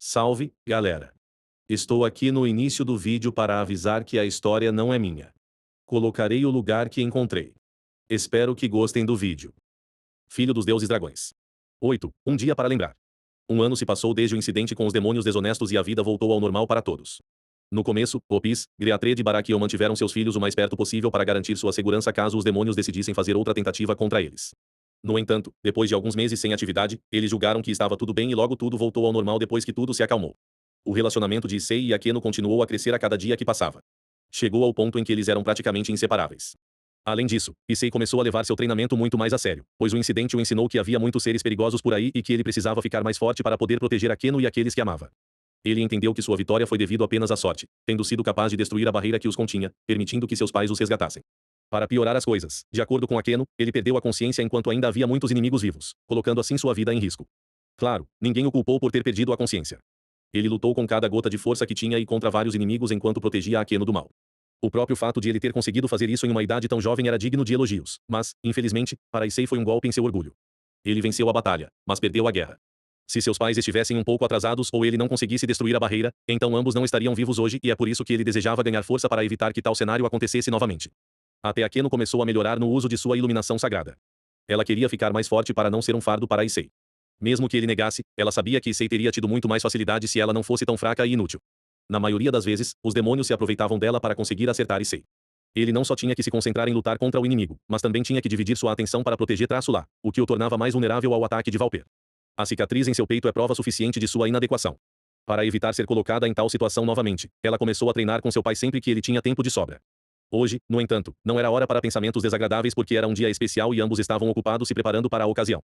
Salve, galera! Estou aqui no início do vídeo para avisar que a história não é minha. Colocarei o lugar que encontrei. Espero que gostem do vídeo. Filho dos deuses dragões. 8. Um dia para lembrar. Um ano se passou desde o incidente com os demônios desonestos e a vida voltou ao normal para todos. No começo, Opis, Griatred e Barakiel mantiveram seus filhos o mais perto possível para garantir sua segurança caso os demônios decidissem fazer outra tentativa contra eles. No entanto, depois de alguns meses sem atividade, eles julgaram que estava tudo bem e logo tudo voltou ao normal depois que tudo se acalmou. O relacionamento de Issei e Akeno continuou a crescer a cada dia que passava. Chegou ao ponto em que eles eram praticamente inseparáveis. Além disso, Issei começou a levar seu treinamento muito mais a sério, pois o incidente o ensinou que havia muitos seres perigosos por aí e que ele precisava ficar mais forte para poder proteger Akeno e aqueles que amava. Ele entendeu que sua vitória foi devido apenas à sorte, tendo sido capaz de destruir a barreira que os continha, permitindo que seus pais os resgatassem. Para piorar as coisas, de acordo com Akeno, ele perdeu a consciência enquanto ainda havia muitos inimigos vivos, colocando assim sua vida em risco. Claro, ninguém o culpou por ter perdido a consciência. Ele lutou com cada gota de força que tinha e contra vários inimigos enquanto protegia Akeno do mal. O próprio fato de ele ter conseguido fazer isso em uma idade tão jovem era digno de elogios, mas, infelizmente, para Issei foi um golpe em seu orgulho. Ele venceu a batalha, mas perdeu a guerra. Se seus pais estivessem um pouco atrasados ou ele não conseguisse destruir a barreira, então ambos não estariam vivos hoje e é por isso que ele desejava ganhar força para evitar que tal cenário acontecesse novamente. Até Akeno começou a melhorar no uso de sua iluminação sagrada. Ela queria ficar mais forte para não ser um fardo para Issei. Mesmo que ele negasse, ela sabia que Issei teria tido muito mais facilidade se ela não fosse tão fraca e inútil. Na maioria das vezes, os demônios se aproveitavam dela para conseguir acertar Issei. Ele não só tinha que se concentrar em lutar contra o inimigo, mas também tinha que dividir sua atenção para proteger Traço-lá, o que o tornava mais vulnerável ao ataque de Valper. A cicatriz em seu peito é prova suficiente de sua inadequação. Para evitar ser colocada em tal situação novamente, ela começou a treinar com seu pai sempre que ele tinha tempo de sobra. Hoje, no entanto, não era hora para pensamentos desagradáveis porque era um dia especial e ambos estavam ocupados se preparando para a ocasião.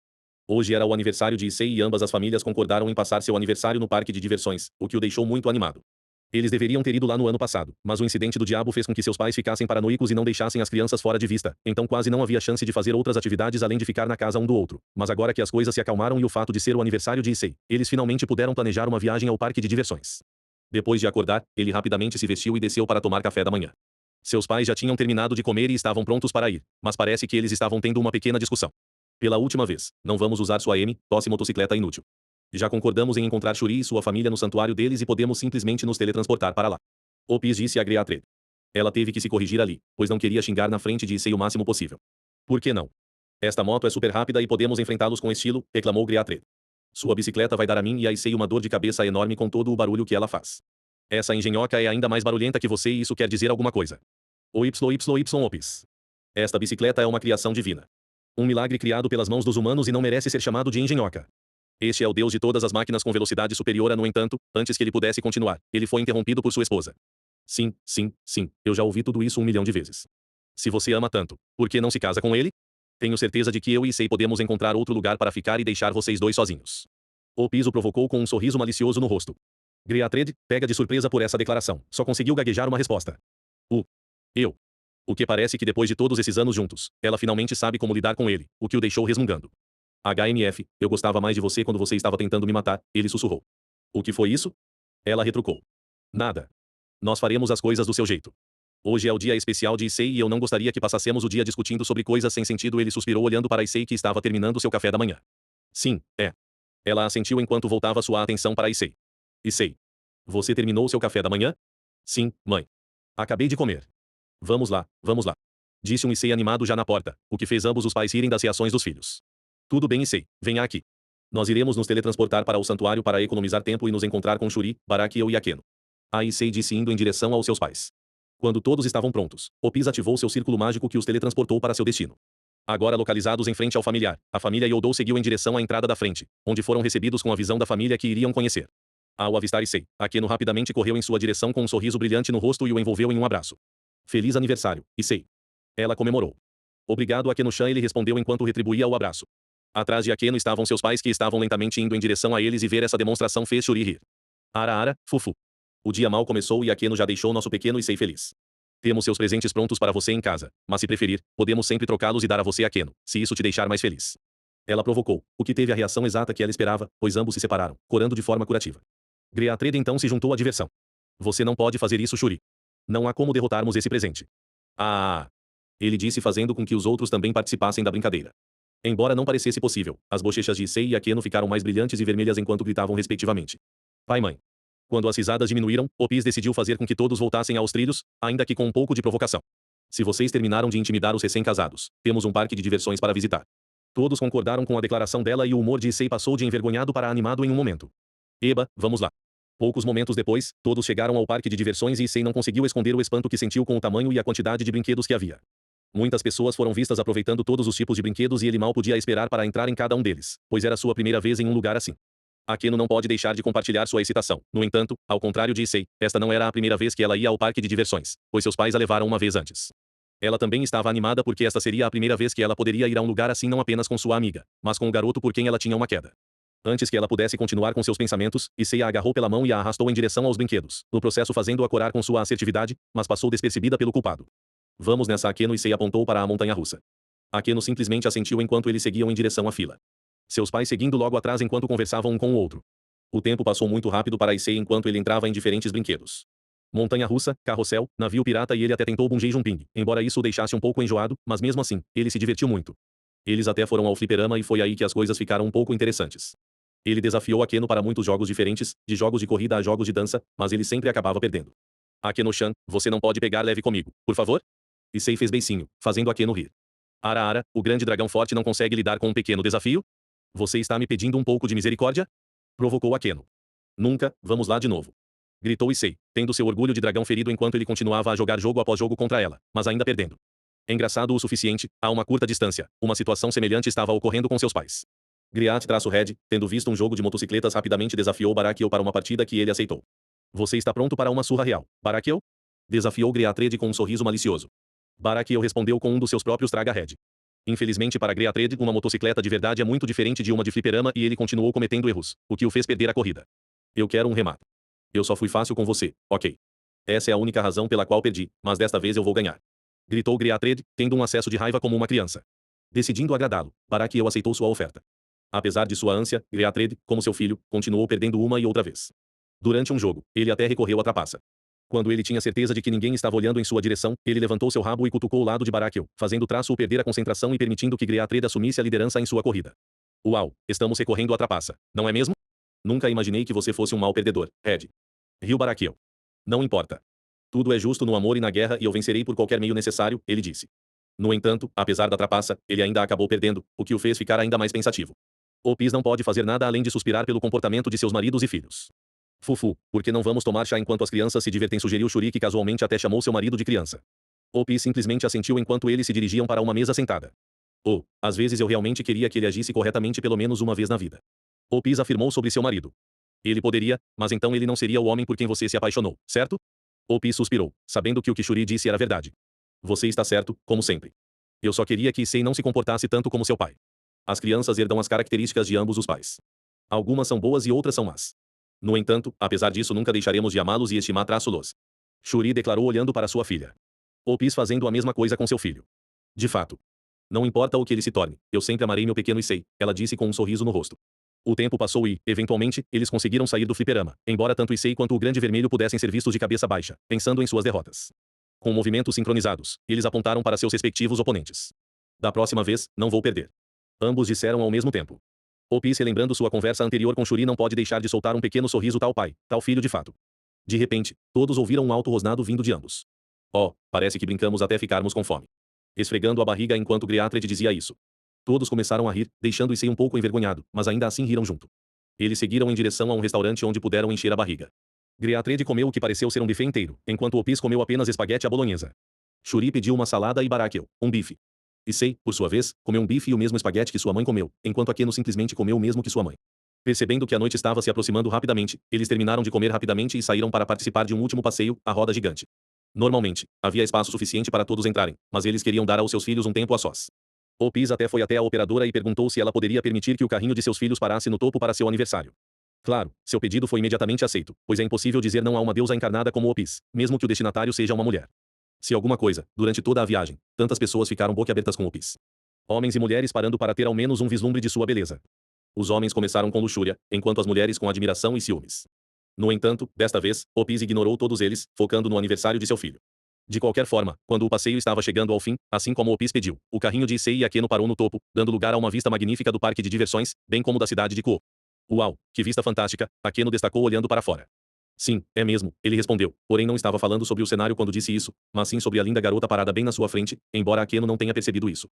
Hoje era o aniversário de Issei e ambas as famílias concordaram em passar seu aniversário no parque de diversões, o que o deixou muito animado. Eles deveriam ter ido lá no ano passado, mas o incidente do diabo fez com que seus pais ficassem paranoicos e não deixassem as crianças fora de vista, então quase não havia chance de fazer outras atividades além de ficar na casa um do outro. Mas agora que as coisas se acalmaram e o fato de ser o aniversário de Issei, eles finalmente puderam planejar uma viagem ao parque de diversões. Depois de acordar, ele rapidamente se vestiu e desceu para tomar café da manhã. Seus pais já tinham terminado de comer e estavam prontos para ir, mas parece que eles estavam tendo uma pequena discussão. Pela última vez, não vamos usar sua tosse motocicleta inútil. Já concordamos em encontrar Shuri e sua família no santuário deles e podemos simplesmente nos teletransportar para lá. Opis disse a Griatred. Ela teve que se corrigir ali, pois não queria xingar na frente de Issei o máximo possível. Por que não? Esta moto é super rápida e podemos enfrentá-los com estilo, reclamou Griatred. Sua bicicleta vai dar a mim e a Issei uma dor de cabeça enorme com todo o barulho que ela faz. Essa engenhoca é ainda mais barulhenta que você e isso quer dizer alguma coisa. O YYY Opis. Esta bicicleta é uma criação divina. Um milagre criado pelas mãos dos humanos e não merece ser chamado de engenhoca. Este é o deus de todas as máquinas com velocidade superior a no entanto, antes que ele pudesse continuar, ele foi interrompido por sua esposa. Sim, sim, sim, eu já ouvi tudo isso 1 milhão de vezes. Se você ama tanto, por que não se casa com ele? Tenho certeza de que eu e Issei podemos encontrar outro lugar para ficar e deixar vocês dois sozinhos. O piso provocou com um sorriso malicioso no rosto. Griatred, pega de surpresa por essa declaração, só conseguiu gaguejar uma resposta. Eu. O que parece que depois de todos esses anos juntos, ela finalmente sabe como lidar com ele, o que o deixou resmungando. HMF, eu gostava mais de você quando você estava tentando me matar, ele sussurrou. O que foi isso? Ela retrucou. Nada. Nós faremos as coisas do seu jeito. Hoje é o dia especial de Issei e eu não gostaria que passássemos o dia discutindo sobre coisas sem sentido. Ele suspirou olhando para Issei que estava terminando seu café da manhã. Sim, é. Ela assentiu enquanto voltava sua atenção para Issei. Issei. Você terminou seu café da manhã? Sim, mãe. Acabei de comer. Vamos lá, disse um Issei animado já na porta, o que fez ambos os pais rirem das reações dos filhos. Tudo bem, Issei, venha aqui. Nós iremos nos teletransportar para o santuário para economizar tempo e nos encontrar com Shuri, Barakiel e Akeno. A Issei disse indo em direção aos seus pais. Quando todos estavam prontos, Opis ativou seu círculo mágico que os teletransportou para seu destino. Agora localizados em frente ao familiar, a família Youdou seguiu em direção à entrada da frente, onde foram recebidos com a visão da família que iriam conhecer. Ao avistar Issei, Akeno rapidamente correu em sua direção com um sorriso brilhante no rosto e o envolveu em um abraço. Feliz aniversário, Issei. Ela comemorou. Obrigado, Akeno-chan, ele respondeu enquanto retribuía o abraço. Atrás de Akeno estavam seus pais que estavam lentamente indo em direção a eles e ver essa demonstração fez Shuri rir. Ara, fufu. O dia mal começou e Akeno já deixou nosso pequeno Issei feliz. Temos seus presentes prontos para você em casa, mas se preferir, podemos sempre trocá-los e dar a você Akeno, se isso te deixar mais feliz. Ela provocou, o que teve a reação exata que ela esperava, pois ambos se separaram, corando de forma curativa. Griatred então se juntou à diversão. Você não pode fazer isso, Shuri. Não há como derrotarmos esse presente. Ah! Ele disse fazendo com que os outros também participassem da brincadeira. Embora não parecesse possível, as bochechas de Issei e Akeno ficaram mais brilhantes e vermelhas enquanto gritavam respectivamente. Pai e mãe. Quando as risadas diminuíram, Opis decidiu fazer com que todos voltassem aos trilhos, ainda que com um pouco de provocação. Se vocês terminaram de intimidar os recém-casados, temos um parque de diversões para visitar. Todos concordaram com a declaração dela e o humor de Issei passou de envergonhado para animado em um momento. Eba, vamos lá. Poucos momentos depois, todos chegaram ao parque de diversões e Issei não conseguiu esconder o espanto que sentiu com o tamanho e a quantidade de brinquedos que havia. Muitas pessoas foram vistas aproveitando todos os tipos de brinquedos e ele mal podia esperar para entrar em cada um deles, pois era sua primeira vez em um lugar assim. Akeno não pode deixar de compartilhar sua excitação. No entanto, ao contrário de Issei, esta não era a primeira vez que ela ia ao parque de diversões, pois seus pais a levaram uma vez antes. Ela também estava animada porque esta seria a primeira vez que ela poderia ir a um lugar assim não apenas com sua amiga, mas com o garoto por quem ela tinha uma queda. Antes que ela pudesse continuar com seus pensamentos, Issei a agarrou pela mão e a arrastou em direção aos brinquedos, no processo fazendo-a corar com sua assertividade, mas passou despercebida pelo culpado. Vamos nessa. Akeno. Issei apontou para a montanha-russa. Akeno simplesmente assentiu enquanto eles seguiam em direção à fila. Seus pais seguindo logo atrás enquanto conversavam um com o outro. O tempo passou muito rápido para Issei enquanto ele entrava em diferentes brinquedos. Montanha-russa, carrossel, navio pirata e ele até tentou bungee jumping, embora isso o deixasse um pouco enjoado, mas mesmo assim, ele se divertiu muito. Eles até foram ao fliperama e foi aí que as coisas ficaram um pouco interessantes. Ele desafiou Akeno para muitos jogos diferentes, de jogos de corrida a jogos de dança, mas ele sempre acabava perdendo. Akeno-chan, você não pode pegar leve comigo, por favor? Issei fez beicinho, fazendo Akeno rir. Ara, o grande dragão forte não consegue lidar com um pequeno desafio? Você está me pedindo um pouco de misericórdia? Provocou Akeno. Nunca, vamos lá de novo. Gritou Issei, tendo seu orgulho de dragão ferido enquanto ele continuava a jogar jogo após jogo contra ela, mas ainda perdendo. Engraçado o suficiente, a uma curta distância, uma situação semelhante estava ocorrendo com seus pais. Griat-Red, tendo visto um jogo de motocicletas rapidamente desafiou Barakiel para uma partida que ele aceitou. Você está pronto para uma surra real, Barakiel? Desafiou Griat-Red com um sorriso malicioso. Barakiel respondeu com um dos seus próprios traga-red. Infelizmente para Griat-Red, uma motocicleta de verdade é muito diferente de uma de fliperama e ele continuou cometendo erros, o que o fez perder a corrida. Eu quero um remate. Eu só fui fácil com você, ok. Essa é a única razão pela qual perdi, mas desta vez eu vou ganhar. Gritou Griat-Red, tendo um acesso de raiva como uma criança. Decidindo agradá-lo, Barakiel aceitou sua oferta. Apesar de sua ânsia, Griat-Red, como seu filho, continuou perdendo uma e outra vez. Durante um jogo, ele até recorreu à trapaça. Quando ele tinha certeza de que ninguém estava olhando em sua direção, ele levantou seu rabo e cutucou o lado de Barakiel, fazendo o traço-o perder a concentração e permitindo que Griat-Red assumisse a liderança em sua corrida. Uau, estamos recorrendo à trapaça, não é mesmo? Nunca imaginei que você fosse um mau perdedor, Red. Riu Barakiel. Não importa. Tudo é justo no amor e na guerra e eu vencerei por qualquer meio necessário, ele disse. No entanto, apesar da trapaça, ele ainda acabou perdendo, o que o fez ficar ainda mais pensativo. Opis não pode fazer nada além de suspirar pelo comportamento de seus maridos e filhos. Fufu, por que não vamos tomar chá enquanto as crianças se divertem? Sugeriu Shuri, que casualmente até chamou seu marido de criança. Opis simplesmente assentiu enquanto eles se dirigiam para uma mesa sentada. Oh, às vezes eu realmente queria que ele agisse corretamente pelo menos uma vez na vida. Opis afirmou sobre seu marido. Ele poderia, mas então ele não seria o homem por quem você se apaixonou, certo? Opis suspirou, sabendo que o que Shuri disse era verdade. Você está certo, como sempre. Eu só queria que Issei não se comportasse tanto como seu pai. As crianças herdam as características de ambos os pais. Algumas são boas e outras são más. No entanto, apesar disso nunca deixaremos de amá-los e estimá-los. Shuri declarou olhando para sua filha. Opis fazendo a mesma coisa com seu filho. De fato. Não importa o que ele se torne, eu sempre amarei meu pequeno Issei, ela disse com um sorriso no rosto. O tempo passou e, eventualmente, eles conseguiram sair do fliperama, embora tanto Issei quanto o Grande Vermelho pudessem ser vistos de cabeça baixa, pensando em suas derrotas. Com movimentos sincronizados, eles apontaram para seus respectivos oponentes. Da próxima vez, não vou perder. Ambos disseram ao mesmo tempo. Opis, relembrando sua conversa anterior com Shuri, não pode deixar de soltar um pequeno sorriso. Tal pai, tal filho de fato. De repente, todos ouviram um alto rosnado vindo de ambos. Oh, parece que brincamos até ficarmos com fome. Esfregando a barriga enquanto Griat-Red dizia isso. Todos começaram a rir, deixando Issei um pouco envergonhado, mas ainda assim riram junto. Eles seguiram em direção a um restaurante onde puderam encher a barriga. Griat-Red comeu o que pareceu ser um buffet inteiro, enquanto Opis comeu apenas espaguete à bolonhesa. Shuri pediu uma salada e Barakiel, um bife. Issei, por sua vez, comeu um bife e o mesmo espaguete que sua mãe comeu, enquanto Akeno simplesmente comeu o mesmo que sua mãe. Percebendo que a noite estava se aproximando rapidamente, eles terminaram de comer rapidamente e saíram para participar de um último passeio, a roda gigante. Normalmente, havia espaço suficiente para todos entrarem, mas eles queriam dar aos seus filhos um tempo a sós. Opis até foi até a operadora e perguntou se ela poderia permitir que o carrinho de seus filhos parasse no topo para seu aniversário. Claro, seu pedido foi imediatamente aceito, pois é impossível dizer não a uma deusa encarnada como Opis, mesmo que o destinatário seja uma mulher. Se alguma coisa, durante toda a viagem, tantas pessoas ficaram boquiabertas com Opis. Homens e mulheres parando para ter ao menos um vislumbre de sua beleza. Os homens começaram com luxúria, enquanto as mulheres com admiração e ciúmes. No entanto, desta vez, Opis ignorou todos eles, focando no aniversário de seu filho. De qualquer forma, quando o passeio estava chegando ao fim, assim como Opis pediu, o carrinho de Issei e Akeno parou no topo, dando lugar a uma vista magnífica do parque de diversões, bem como da cidade de Kuo. Uau, que vista fantástica, Akeno destacou olhando para fora. Sim, é mesmo, ele respondeu, porém não estava falando sobre o cenário quando disse isso, mas sim sobre a linda garota parada bem na sua frente, embora Akeno não tenha percebido isso.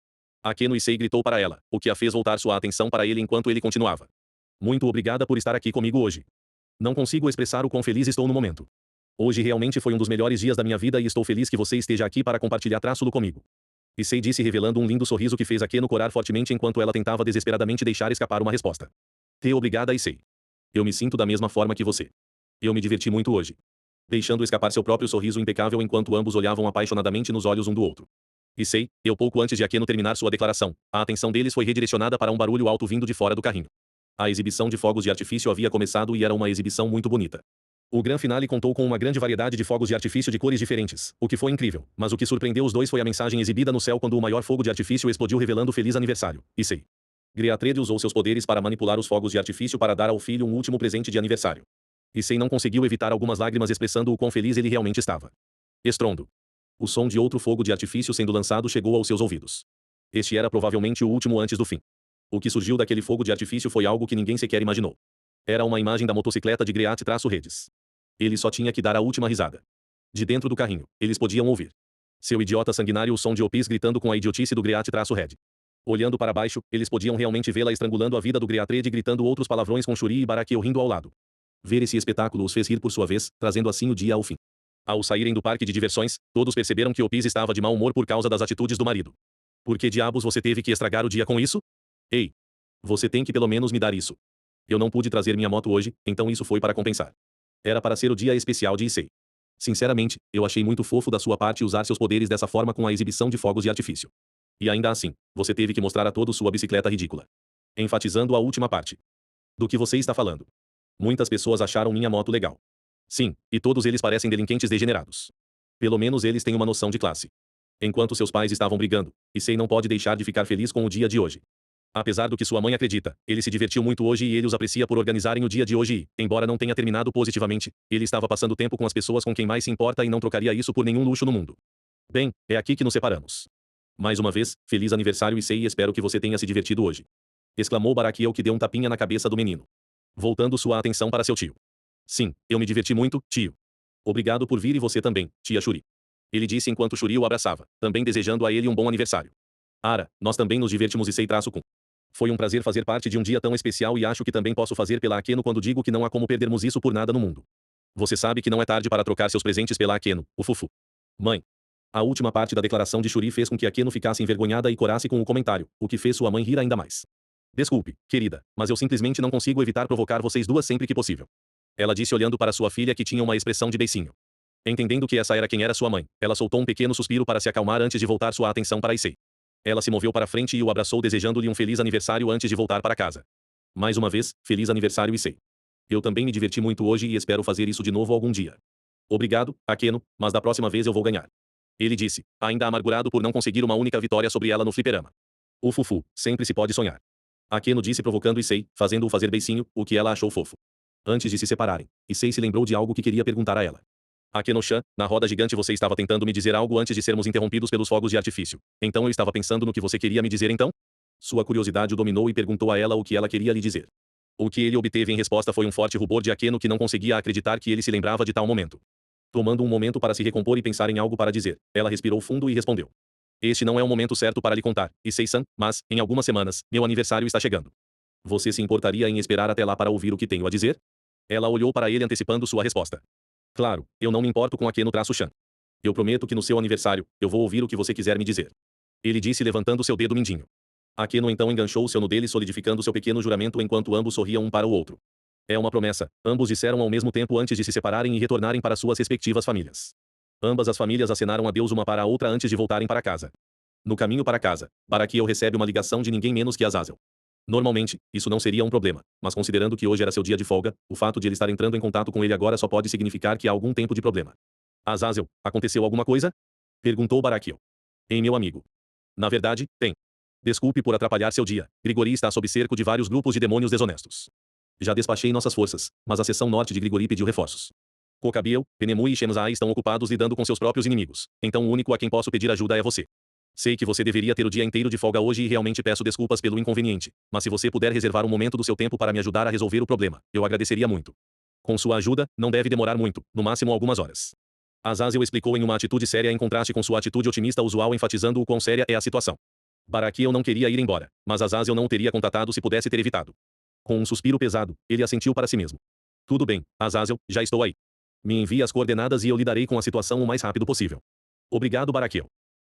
Akeno Issei gritou para ela, o que a fez voltar sua atenção para ele enquanto ele continuava. Muito obrigada por estar aqui comigo hoje. Não consigo expressar o quão feliz estou no momento. Hoje realmente foi um dos melhores dias da minha vida e estou feliz que você esteja aqui para compartilhar traço-lo comigo. Issei disse revelando um lindo sorriso que fez Akeno corar fortemente enquanto ela tentava desesperadamente deixar escapar uma resposta. Obrigada Issei. Eu me sinto da mesma forma que você. Eu me diverti muito hoje. Deixando escapar seu próprio sorriso impecável enquanto ambos olhavam apaixonadamente nos olhos um do outro. Pouco antes de Akeno terminar sua declaração, a atenção deles foi redirecionada para um barulho alto vindo de fora do carrinho. A exibição de fogos de artifício havia começado e era uma exibição muito bonita. O grande finale contou com uma grande variedade de fogos de artifício de cores diferentes, o que foi incrível, mas o que surpreendeu os dois foi a mensagem exibida no céu quando o maior fogo de artifício explodiu revelando feliz aniversário, Issei. Griatrede usou seus poderes para manipular os fogos de artifício para dar ao filho um último presente de aniversário. Issei não conseguiu evitar algumas lágrimas expressando o quão feliz ele realmente estava. Estrondo. O som de outro fogo de artifício sendo lançado chegou aos seus ouvidos. Este era provavelmente o último antes do fim. O que surgiu daquele fogo de artifício foi algo que ninguém sequer imaginou. Era uma imagem da motocicleta de Griat-Redes. Ele só tinha que dar a última risada. De dentro do carrinho, eles podiam ouvir. Seu idiota sanguinário, o som de Opis gritando com a idiotice do Griat-Red. Olhando para baixo, eles podiam realmente vê-la estrangulando a vida do Griatred e gritando outros palavrões com Shuri e Barakiel rindo ao lado. Ver esse espetáculo os fez rir por sua vez, trazendo assim o dia ao fim. Ao saírem do parque de diversões, todos perceberam que Opis estava de mau humor por causa das atitudes do marido. Por que diabos você teve que estragar o dia com isso? Ei! Você tem que pelo menos me dar isso. Eu não pude trazer minha moto hoje, então isso foi para compensar. Era para ser o dia especial de Issei. Sinceramente, eu achei muito fofo da sua parte usar seus poderes dessa forma com a exibição de fogos de artifício. E ainda assim, você teve que mostrar a todos sua bicicleta ridícula. Enfatizando a última parte. Do que você está falando? Muitas pessoas acharam minha moto legal. Sim, e todos eles parecem delinquentes degenerados. Pelo menos eles têm uma noção de classe. Enquanto seus pais estavam brigando, Issei não pode deixar de ficar feliz com o dia de hoje. Apesar do que sua mãe acredita, ele se divertiu muito hoje e ele os aprecia por organizarem o dia de hoje e, embora não tenha terminado positivamente, ele estava passando tempo com as pessoas com quem mais se importa e não trocaria isso por nenhum luxo no mundo. Bem, é aqui que nos separamos. Mais uma vez, feliz aniversário Issei e espero que você tenha se divertido hoje. Exclamou Barakiel que deu um tapinha na cabeça do menino. Voltando sua atenção para seu tio. Sim, eu me diverti muito, tio. Obrigado por vir e você também, tia Shuri. Ele disse enquanto Shuri o abraçava, também desejando a ele um bom aniversário. Ara, nós também nos divertimos Issei-kun. Foi um prazer fazer parte de um dia tão especial e acho que também posso fazer pela Akeno quando digo que não há como perdermos isso por nada no mundo. Você sabe que não é tarde para trocar seus presentes pela Akeno, o Fufu. Mãe. A última parte da declaração de Shuri fez com que Akeno ficasse envergonhada e corasse com o comentário, o que fez sua mãe rir ainda mais. Desculpe, querida, mas eu simplesmente não consigo evitar provocar vocês duas sempre que possível. Ela disse olhando para sua filha que tinha uma expressão de beicinho. Entendendo que essa era quem era sua mãe, ela soltou um pequeno suspiro para se acalmar antes de voltar sua atenção para Issei. Ela se moveu para frente e o abraçou desejando-lhe um feliz aniversário antes de voltar para casa. Mais uma vez, feliz aniversário Issei. Eu também me diverti muito hoje e espero fazer isso de novo algum dia. Obrigado, Akeno, mas da próxima vez eu vou ganhar. Ele disse, ainda amargurado por não conseguir uma única vitória sobre ela no fliperama. O Fufu, sempre se pode sonhar. Akeno disse provocando Issei, fazendo-o fazer beicinho, o que ela achou fofo. Antes de se separarem, Issei se lembrou de algo que queria perguntar a ela. Akeno-chan, na roda gigante você estava tentando me dizer algo antes de sermos interrompidos pelos fogos de artifício. Então eu estava pensando no que você queria me dizer então? Sua curiosidade o dominou e perguntou a ela o que ela queria lhe dizer. O que ele obteve em resposta foi um forte rubor de Akeno que não conseguia acreditar que ele se lembrava de tal momento. Tomando um momento para se recompor e pensar em algo para dizer, ela respirou fundo e respondeu. Este não é o momento certo para lhe contar, Issei-san, mas, em algumas semanas, meu aniversário está chegando. Você se importaria em esperar até lá para ouvir o que tenho a dizer? Ela olhou para ele antecipando sua resposta. Claro, eu não me importo com Akeno-chan. Eu prometo que no seu aniversário, eu vou ouvir o que você quiser me dizer. Ele disse levantando seu dedo mindinho. Akeno então enganchou seu no dele solidificando seu pequeno juramento enquanto ambos sorriam um para o outro. É uma promessa, ambos disseram ao mesmo tempo antes de se separarem e retornarem para suas respectivas famílias. Ambas as famílias acenaram adeus uma para a outra antes de voltarem para casa. No caminho para casa, Barakiel recebe uma ligação de ninguém menos que Azazel. Normalmente, isso não seria um problema, mas considerando que hoje era seu dia de folga, o fato de ele estar entrando em contato com ele agora só pode significar que há algum tempo de problema. Azazel, aconteceu alguma coisa? Perguntou Barakiel. Meu amigo. Na verdade, tem. Desculpe por atrapalhar seu dia, Grigori está sob cerco de vários grupos de demônios desonestos. Já despachei nossas forças, mas a seção norte de Grigori pediu reforços. Kokabiel, Penemui e Shemzai estão ocupados lidando com seus próprios inimigos, então o único a quem posso pedir ajuda é você. Sei que você deveria ter o dia inteiro de folga hoje e realmente peço desculpas pelo inconveniente, mas se você puder reservar um momento do seu tempo para me ajudar a resolver o problema, eu agradeceria muito. Com sua ajuda, não deve demorar muito, no máximo algumas horas. Azazel explicou em uma atitude séria em contraste com sua atitude otimista usual, enfatizando o quão séria é a situação. Baraquiel não queria ir embora, mas Azazel não o teria contatado se pudesse ter evitado. Com um suspiro pesado, ele assentiu para si mesmo. Tudo bem, Azazel, já estou aí. Me envie as coordenadas e eu lidarei com a situação o mais rápido possível. Obrigado, Baraquiel.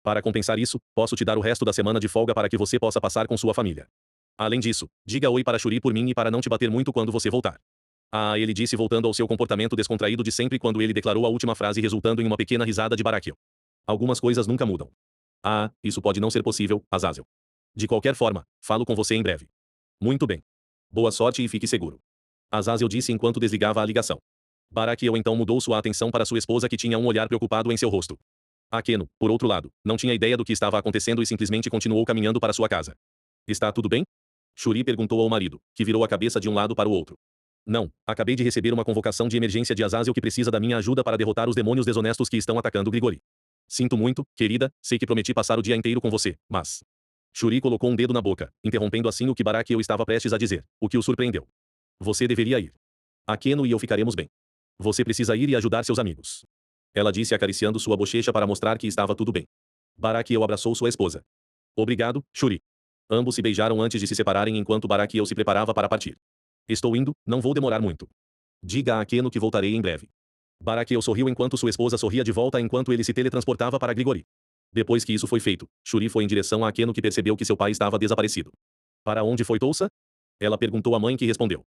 Para compensar isso, posso te dar o resto da semana de folga para que você possa passar com sua família. Além disso, diga oi para Shuri por mim e para não te bater muito quando você voltar. Ah, ele disse voltando ao seu comportamento descontraído de sempre quando ele declarou a última frase, resultando em uma pequena risada de Baraquiel. Algumas coisas nunca mudam. Ah, isso pode não ser possível, Azazel. De qualquer forma, falo com você em breve. Muito bem. Boa sorte e fique seguro. Azazel disse enquanto desligava a ligação. Baraquiel então mudou sua atenção para sua esposa, que tinha um olhar preocupado em seu rosto. Akeno, por outro lado, não tinha ideia do que estava acontecendo e simplesmente continuou caminhando para sua casa. Está tudo bem? Shuri perguntou ao marido, que virou a cabeça de um lado para o outro. Não, acabei de receber uma convocação de emergência de Azazel, que precisa da minha ajuda para derrotar os demônios desonestos que estão atacando Grigori. Sinto muito, querida, sei que prometi passar o dia inteiro com você, mas... Shuri colocou um dedo na boca, interrompendo assim o que Baraquiel estava prestes a dizer, o que o surpreendeu. Você deveria ir. Akeno e eu ficaremos bem. Você precisa ir e ajudar seus amigos. Ela disse, acariciando sua bochecha para mostrar que estava tudo bem. Baraquiel abraçou sua esposa. Obrigado, Shuri. Ambos se beijaram antes de se separarem enquanto Baraquiel se preparava para partir. Estou indo, não vou demorar muito. Diga a Akeno que voltarei em breve. Baraquiel sorriu enquanto sua esposa sorria de volta enquanto ele se teletransportava para Grigori. Depois que isso foi feito, Shuri foi em direção a Akeno, que percebeu que seu pai estava desaparecido. Para onde foi Tousa? Ela perguntou à mãe, que respondeu.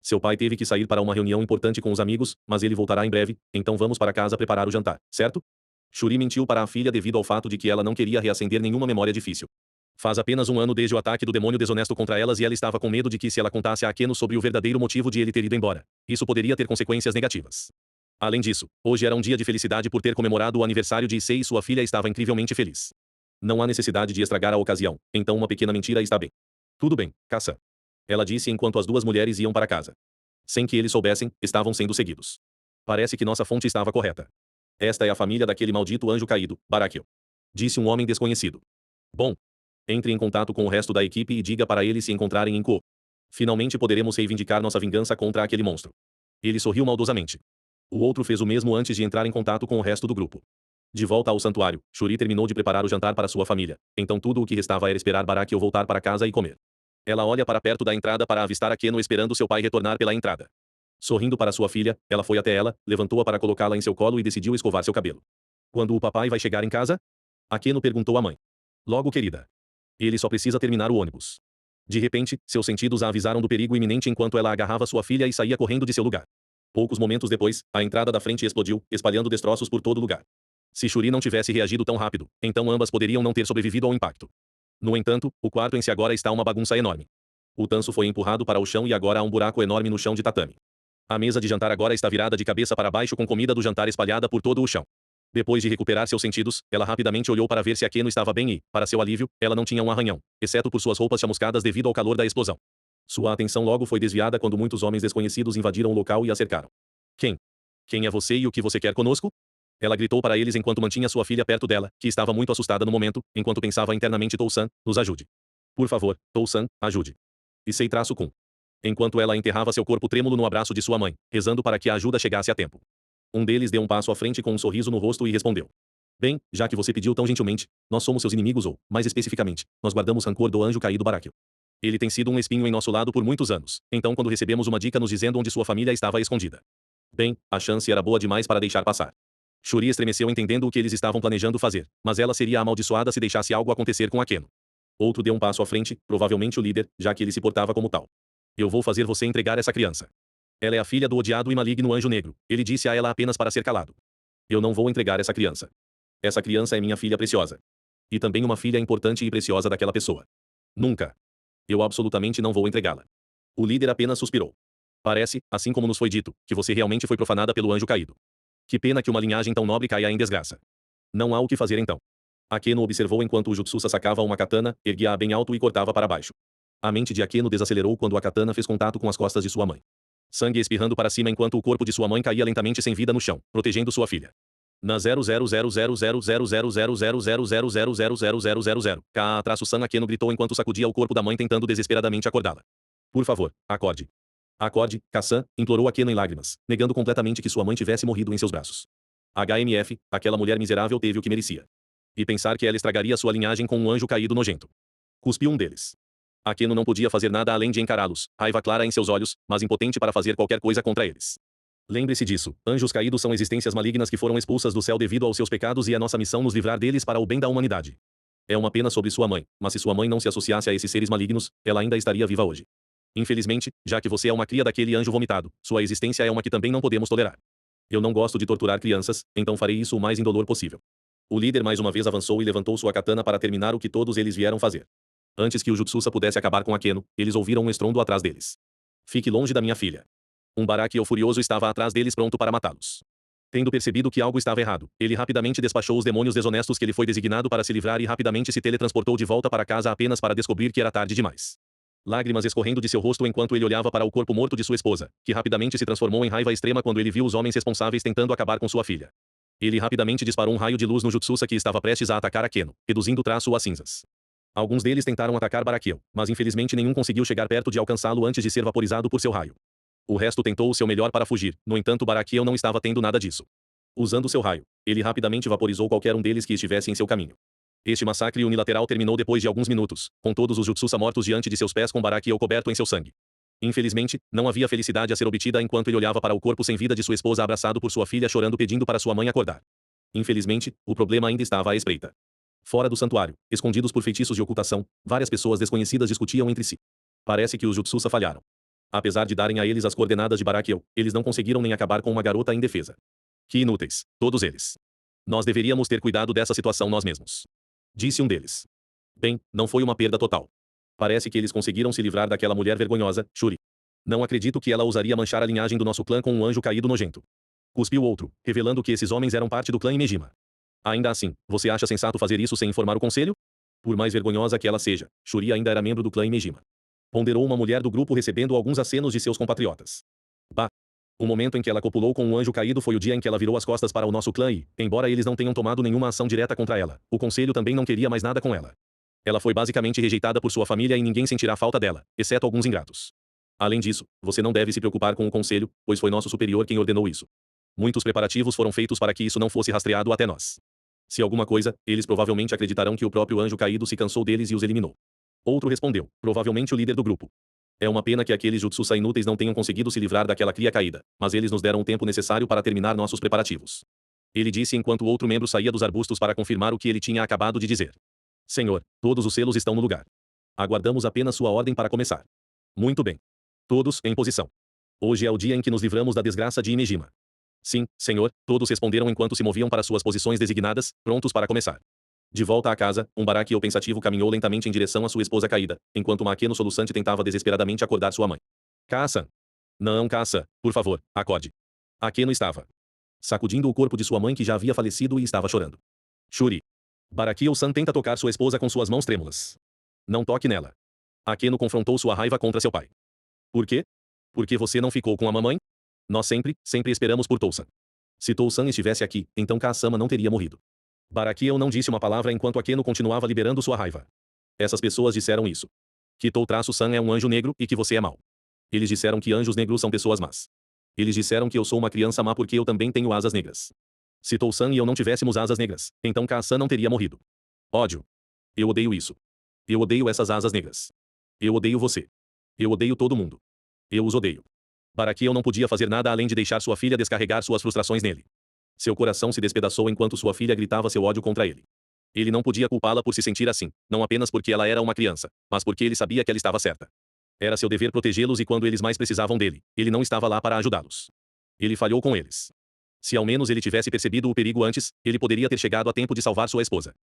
Seu pai teve que sair para uma reunião importante com os amigos, mas ele voltará em breve, então vamos para casa preparar o jantar, certo? Shuri mentiu para a filha devido ao fato de que ela não queria reacender nenhuma memória difícil. Faz apenas um ano desde o ataque do demônio desonesto contra elas e ela estava com medo de que, se ela contasse a Akeno sobre o verdadeiro motivo de ele ter ido embora, isso poderia ter consequências negativas. Além disso, hoje era um dia de felicidade por ter comemorado o aniversário de Issei e sua filha estava incrivelmente feliz. Não há necessidade de estragar a ocasião, então uma pequena mentira está bem. Tudo bem, Kassa. Ela disse enquanto as duas mulheres iam para casa. Sem que eles soubessem, estavam sendo seguidos. Parece que nossa fonte estava correta. Esta é a família daquele maldito anjo caído, Baraquiel. Disse um homem desconhecido. Bom. Entre em contato com o resto da equipe e diga para eles se encontrarem em Ko. Finalmente poderemos reivindicar nossa vingança contra aquele monstro. Ele sorriu maldosamente. O outro fez o mesmo antes de entrar em contato com o resto do grupo. De volta ao santuário, Shuri terminou de preparar o jantar para sua família, então tudo o que restava era esperar Baraquiel voltar para casa e comer. Ela olha para perto da entrada para avistar Akeno esperando seu pai retornar pela entrada. Sorrindo para sua filha, ela foi até ela, levantou-a para colocá-la em seu colo e decidiu escovar seu cabelo. Quando o papai vai chegar em casa? Akeno perguntou à mãe. Logo, querida. Ele só precisa terminar o ônibus. De repente, seus sentidos a avisaram do perigo iminente enquanto ela agarrava sua filha e saía correndo de seu lugar. Poucos momentos depois, a entrada da frente explodiu, espalhando destroços por todo lugar. Se Shuri não tivesse reagido tão rápido, então ambas poderiam não ter sobrevivido ao impacto. No entanto, o quarto em si agora está uma bagunça enorme. O tanso foi empurrado para o chão e agora há um buraco enorme no chão de tatame. A mesa de jantar agora está virada de cabeça para baixo com comida do jantar espalhada por todo o chão. Depois de recuperar seus sentidos, ela rapidamente olhou para ver se Akeno estava bem e, para seu alívio, ela não tinha um arranhão, exceto por suas roupas chamuscadas devido ao calor da explosão. Sua atenção logo foi desviada quando muitos homens desconhecidos invadiram o local e a cercaram. Quem? Quem é você e o que você quer conosco? Ela gritou para eles enquanto mantinha sua filha perto dela, que estava muito assustada no momento, enquanto pensava internamente: Tousan, nos ajude. Por favor, Tousan, ajude. Issei-kun. Enquanto ela enterrava seu corpo trêmulo no abraço de sua mãe, rezando para que a ajuda chegasse a tempo. Um deles deu um passo à frente com um sorriso no rosto e respondeu. Bem, já que você pediu tão gentilmente, nós somos seus inimigos ou, mais especificamente, nós guardamos rancor do anjo caído Baraquiel. Ele tem sido um espinho em nosso lado por muitos anos, então quando recebemos uma dica nos dizendo onde sua família estava escondida. Bem, a chance era boa demais para deixar passar. Shuri estremeceu entendendo o que eles estavam planejando fazer, mas ela seria amaldiçoada se deixasse algo acontecer com Akeno. Outro deu um passo à frente, provavelmente o líder, já que ele se portava como tal. Eu vou fazer você entregar essa criança. Ela é a filha do odiado e maligno anjo negro, ele disse a ela apenas para ser calado. Eu não vou entregar essa criança. Essa criança é minha filha preciosa. E também uma filha importante e preciosa daquela pessoa. Nunca. Eu absolutamente não vou entregá-la. O líder apenas suspirou. Parece, assim como nos foi dito, que você realmente foi profanada pelo anjo caído. Que pena que uma linhagem tão nobre caia em desgraça. Não há o que fazer então. Akeno observou enquanto o Jutsusa sacava uma katana, erguia-a bem alto e cortava para baixo. A mente de Akeno desacelerou quando a katana fez contato com as costas de sua mãe. Sangue espirrando para cima enquanto o corpo de sua mãe caía lentamente sem vida no chão, protegendo sua filha. Na 000000000000000000. K-San Akeno gritou enquanto sacudia o corpo da mãe tentando desesperadamente acordá-la. Por favor, acorde. Acorde, K-San, implorou Akeno em lágrimas, negando completamente que sua mãe tivesse morrido em seus braços. HMF, aquela mulher miserável teve o que merecia. E pensar que ela estragaria sua linhagem com um anjo caído nojento. Cuspiu um deles. Akeno não podia fazer nada além de encará-los, raiva clara em seus olhos, mas impotente para fazer qualquer coisa contra eles. Lembre-se disso, anjos caídos são existências malignas que foram expulsas do céu devido aos seus pecados e é nossa missão nos livrar deles para o bem da humanidade. É uma pena sobre sua mãe, mas se sua mãe não se associasse a esses seres malignos, ela ainda estaria viva hoje. Infelizmente, já que você é uma cria daquele anjo vomitado, sua existência é uma que também não podemos tolerar. Eu não gosto de torturar crianças, então farei isso o mais indolor possível. O líder mais uma vez avançou e levantou sua katana para terminar o que todos eles vieram fazer. Antes que o Jutsusa pudesse acabar com Akeno, eles ouviram um estrondo atrás deles. Fique longe da minha filha. Um Barakiel furioso estava atrás deles pronto para matá-los. Tendo percebido que algo estava errado, ele rapidamente despachou os demônios desonestos que ele foi designado para se livrar e rapidamente se teletransportou de volta para casa apenas para descobrir que era tarde demais. Lágrimas escorrendo de seu rosto enquanto ele olhava para o corpo morto de sua esposa, que rapidamente se transformou em raiva extrema quando ele viu os homens responsáveis tentando acabar com sua filha. Ele rapidamente disparou um raio de luz no Jutsusa que estava prestes a atacar Akeno, reduzindo o traço a cinzas. Alguns deles tentaram atacar Barakiel, mas infelizmente nenhum conseguiu chegar perto de alcançá-lo antes de ser vaporizado por seu raio. O resto tentou o seu melhor para fugir, no entanto Barakiel não estava tendo nada disso. Usando seu raio, ele rapidamente vaporizou qualquer um deles que estivesse em seu caminho. Este massacre unilateral terminou depois de alguns minutos, com todos os Jutsusa mortos diante de seus pés com Barakiel coberto em seu sangue. Infelizmente, não havia felicidade a ser obtida enquanto ele olhava para o corpo sem vida de sua esposa abraçado por sua filha chorando pedindo para sua mãe acordar. Infelizmente, o problema ainda estava à espreita. Fora do santuário, escondidos por feitiços de ocultação, várias pessoas desconhecidas discutiam entre si. Parece que os Jutsusa falharam. Apesar de darem a eles as coordenadas de Barakiel, eles não conseguiram nem acabar com uma garota indefesa. Que inúteis, todos eles. Nós deveríamos ter cuidado dessa situação nós mesmos. Disse um deles. Bem, não foi uma perda total. Parece que eles conseguiram se livrar daquela mulher vergonhosa, Shuri. Não acredito que ela ousaria manchar a linhagem do nosso clã com um anjo caído nojento. Cuspiu outro, revelando que esses homens eram parte do clã Imejima. Ainda assim, você acha sensato fazer isso sem informar o conselho? Por mais vergonhosa que ela seja, Shuri ainda era membro do clã Imejima. Ponderou uma mulher do grupo recebendo alguns acenos de seus compatriotas. Bah! O momento em que ela copulou com um anjo caído foi o dia em que ela virou as costas para o nosso clã e, embora eles não tenham tomado nenhuma ação direta contra ela, o conselho também não queria mais nada com ela. Ela foi basicamente rejeitada por sua família e ninguém sentirá falta dela, exceto alguns ingratos. Além disso, você não deve se preocupar com o conselho, pois foi nosso superior quem ordenou isso. Muitos preparativos foram feitos para que isso não fosse rastreado até nós. Se alguma coisa, eles provavelmente acreditarão que o próprio anjo caído se cansou deles e os eliminou. Outro respondeu, provavelmente o líder do grupo. É uma pena que aqueles Jutsusa inúteis não tenham conseguido se livrar daquela cria caída, mas eles nos deram o tempo necessário para terminar nossos preparativos. Ele disse enquanto o outro membro saía dos arbustos para confirmar o que ele tinha acabado de dizer. Senhor, todos os selos estão no lugar. Aguardamos apenas sua ordem para começar. Muito bem. Todos, em posição. Hoje é o dia em que nos livramos da desgraça de Imejima. Sim, senhor, todos responderam enquanto se moviam para suas posições designadas, prontos para começar. De volta à casa, um Barakiel pensativo caminhou lentamente em direção à sua esposa caída, enquanto uma Akeno soluçante tentava desesperadamente acordar sua mãe. Ka-san. Não, Ka-san, por favor, acorde. Akeno estava sacudindo o corpo de sua mãe que já havia falecido e estava chorando. Shuri. Barakiel-san tenta tocar sua esposa com suas mãos trêmulas. Não toque nela. Akeno confrontou sua raiva contra seu pai. Por quê? Porque você não ficou com a mamãe? Nós sempre esperamos por Tousan. Se Tousan estivesse aqui, então Ka-sama não teria morrido. Barakiel não disse uma palavra enquanto Akeno continuava liberando sua raiva. Essas pessoas disseram isso. Que Tou-san é um anjo negro e que você é mau. Eles disseram que anjos negros são pessoas más. Eles disseram que eu sou uma criança má porque eu também tenho asas negras. Se Tou-san e eu não tivéssemos asas negras, então Ka-san não teria morrido. Ódio. Eu odeio isso. Eu odeio essas asas negras. Eu odeio você. Eu odeio todo mundo. Eu os odeio. Barakiel não podia fazer nada além de deixar sua filha descarregar suas frustrações nele. Seu coração se despedaçou enquanto sua filha gritava seu ódio contra ele. Ele não podia culpá-la por se sentir assim, não apenas porque ela era uma criança, mas porque ele sabia que ela estava certa. Era seu dever protegê-los e quando eles mais precisavam dele, ele não estava lá para ajudá-los. Ele falhou com eles. Se ao menos ele tivesse percebido o perigo antes, ele poderia ter chegado a tempo de salvar sua esposa.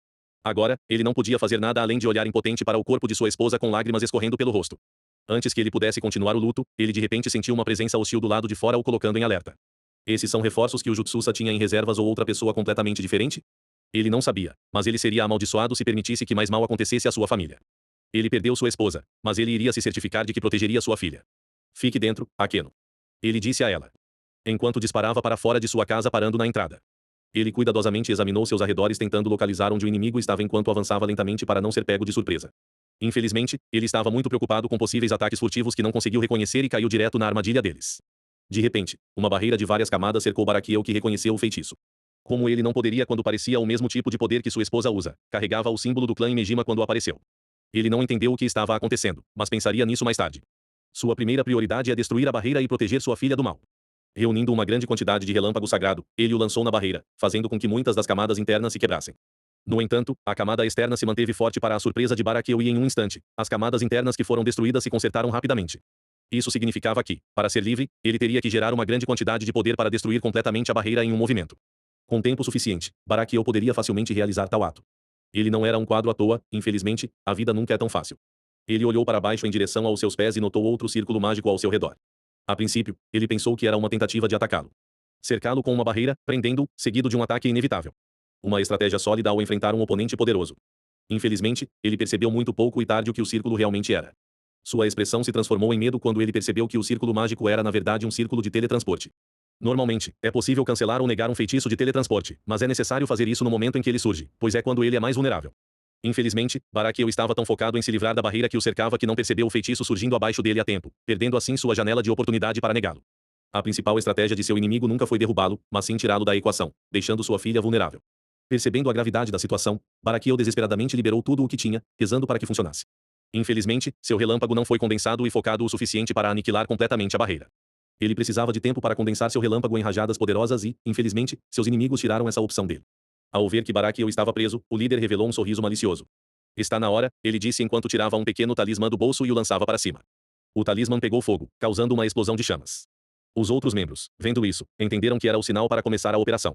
Agora, ele não podia fazer nada além de olhar impotente para o corpo de sua esposa com lágrimas escorrendo pelo rosto. Antes que ele pudesse continuar o luto, ele de repente sentiu uma presença hostil do lado de fora o colocando em alerta. Esses são reforços que o Jutsusa tinha em reservas ou outra pessoa completamente diferente? Ele não sabia, mas ele seria amaldiçoado se permitisse que mais mal acontecesse à sua família. Ele perdeu sua esposa, mas ele iria se certificar de que protegeria sua filha. Fique dentro, Akeno. Ele disse a ela. Enquanto disparava para fora de sua casa parando na entrada. Ele cuidadosamente examinou seus arredores tentando localizar onde o inimigo estava enquanto avançava lentamente para não ser pego de surpresa. Infelizmente, ele estava muito preocupado com possíveis ataques furtivos que não conseguiu reconhecer e caiu direto na armadilha deles. De repente, uma barreira de várias camadas cercou Barakiel, que reconheceu o feitiço. Como ele não poderia quando parecia o mesmo tipo de poder que sua esposa usa, carregava o símbolo do clã Imejima quando apareceu. Ele não entendeu o que estava acontecendo, mas pensaria nisso mais tarde. Sua primeira prioridade é destruir a barreira e proteger sua filha do mal. Reunindo uma grande quantidade de relâmpago sagrado, ele o lançou na barreira, fazendo com que muitas das camadas internas se quebrassem. No entanto, a camada externa se manteve forte para a surpresa de Barakiel e em um instante, as camadas internas que foram destruídas se consertaram rapidamente. Isso significava que, para ser livre, ele teria que gerar uma grande quantidade de poder para destruir completamente a barreira em um movimento. Com tempo suficiente, Barakiel poderia facilmente realizar tal ato. Ele não era um quadro à toa, infelizmente, a vida nunca é tão fácil. Ele olhou para baixo em direção aos seus pés e notou outro círculo mágico ao seu redor. A princípio, ele pensou que era uma tentativa de atacá-lo. Cercá-lo com uma barreira, prendendo-o, seguido de um ataque inevitável. Uma estratégia sólida ao enfrentar um oponente poderoso. Infelizmente, ele percebeu muito pouco e tarde o que o círculo realmente era. Sua expressão se transformou em medo quando ele percebeu que o círculo mágico era na verdade um círculo de teletransporte. Normalmente, é possível cancelar ou negar um feitiço de teletransporte, mas é necessário fazer isso no momento em que ele surge, pois é quando ele é mais vulnerável. Infelizmente, Barakiel estava tão focado em se livrar da barreira que o cercava que não percebeu o feitiço surgindo abaixo dele a tempo, perdendo assim sua janela de oportunidade para negá-lo. A principal estratégia de seu inimigo nunca foi derrubá-lo, mas sim tirá-lo da equação, deixando sua filha vulnerável. Percebendo a gravidade da situação, Barakiel desesperadamente liberou tudo o que tinha, rezando para que funcionasse. Infelizmente, seu relâmpago não foi condensado e focado o suficiente para aniquilar completamente a barreira. Ele precisava de tempo para condensar seu relâmpago em rajadas poderosas e, infelizmente, seus inimigos tiraram essa opção dele. Ao ver que Barakiel estava preso, o líder revelou um sorriso malicioso. Está na hora, ele disse enquanto tirava um pequeno talismã do bolso e o lançava para cima. O talismã pegou fogo, causando uma explosão de chamas. Os outros membros, vendo isso, entenderam que era o sinal para começar a operação.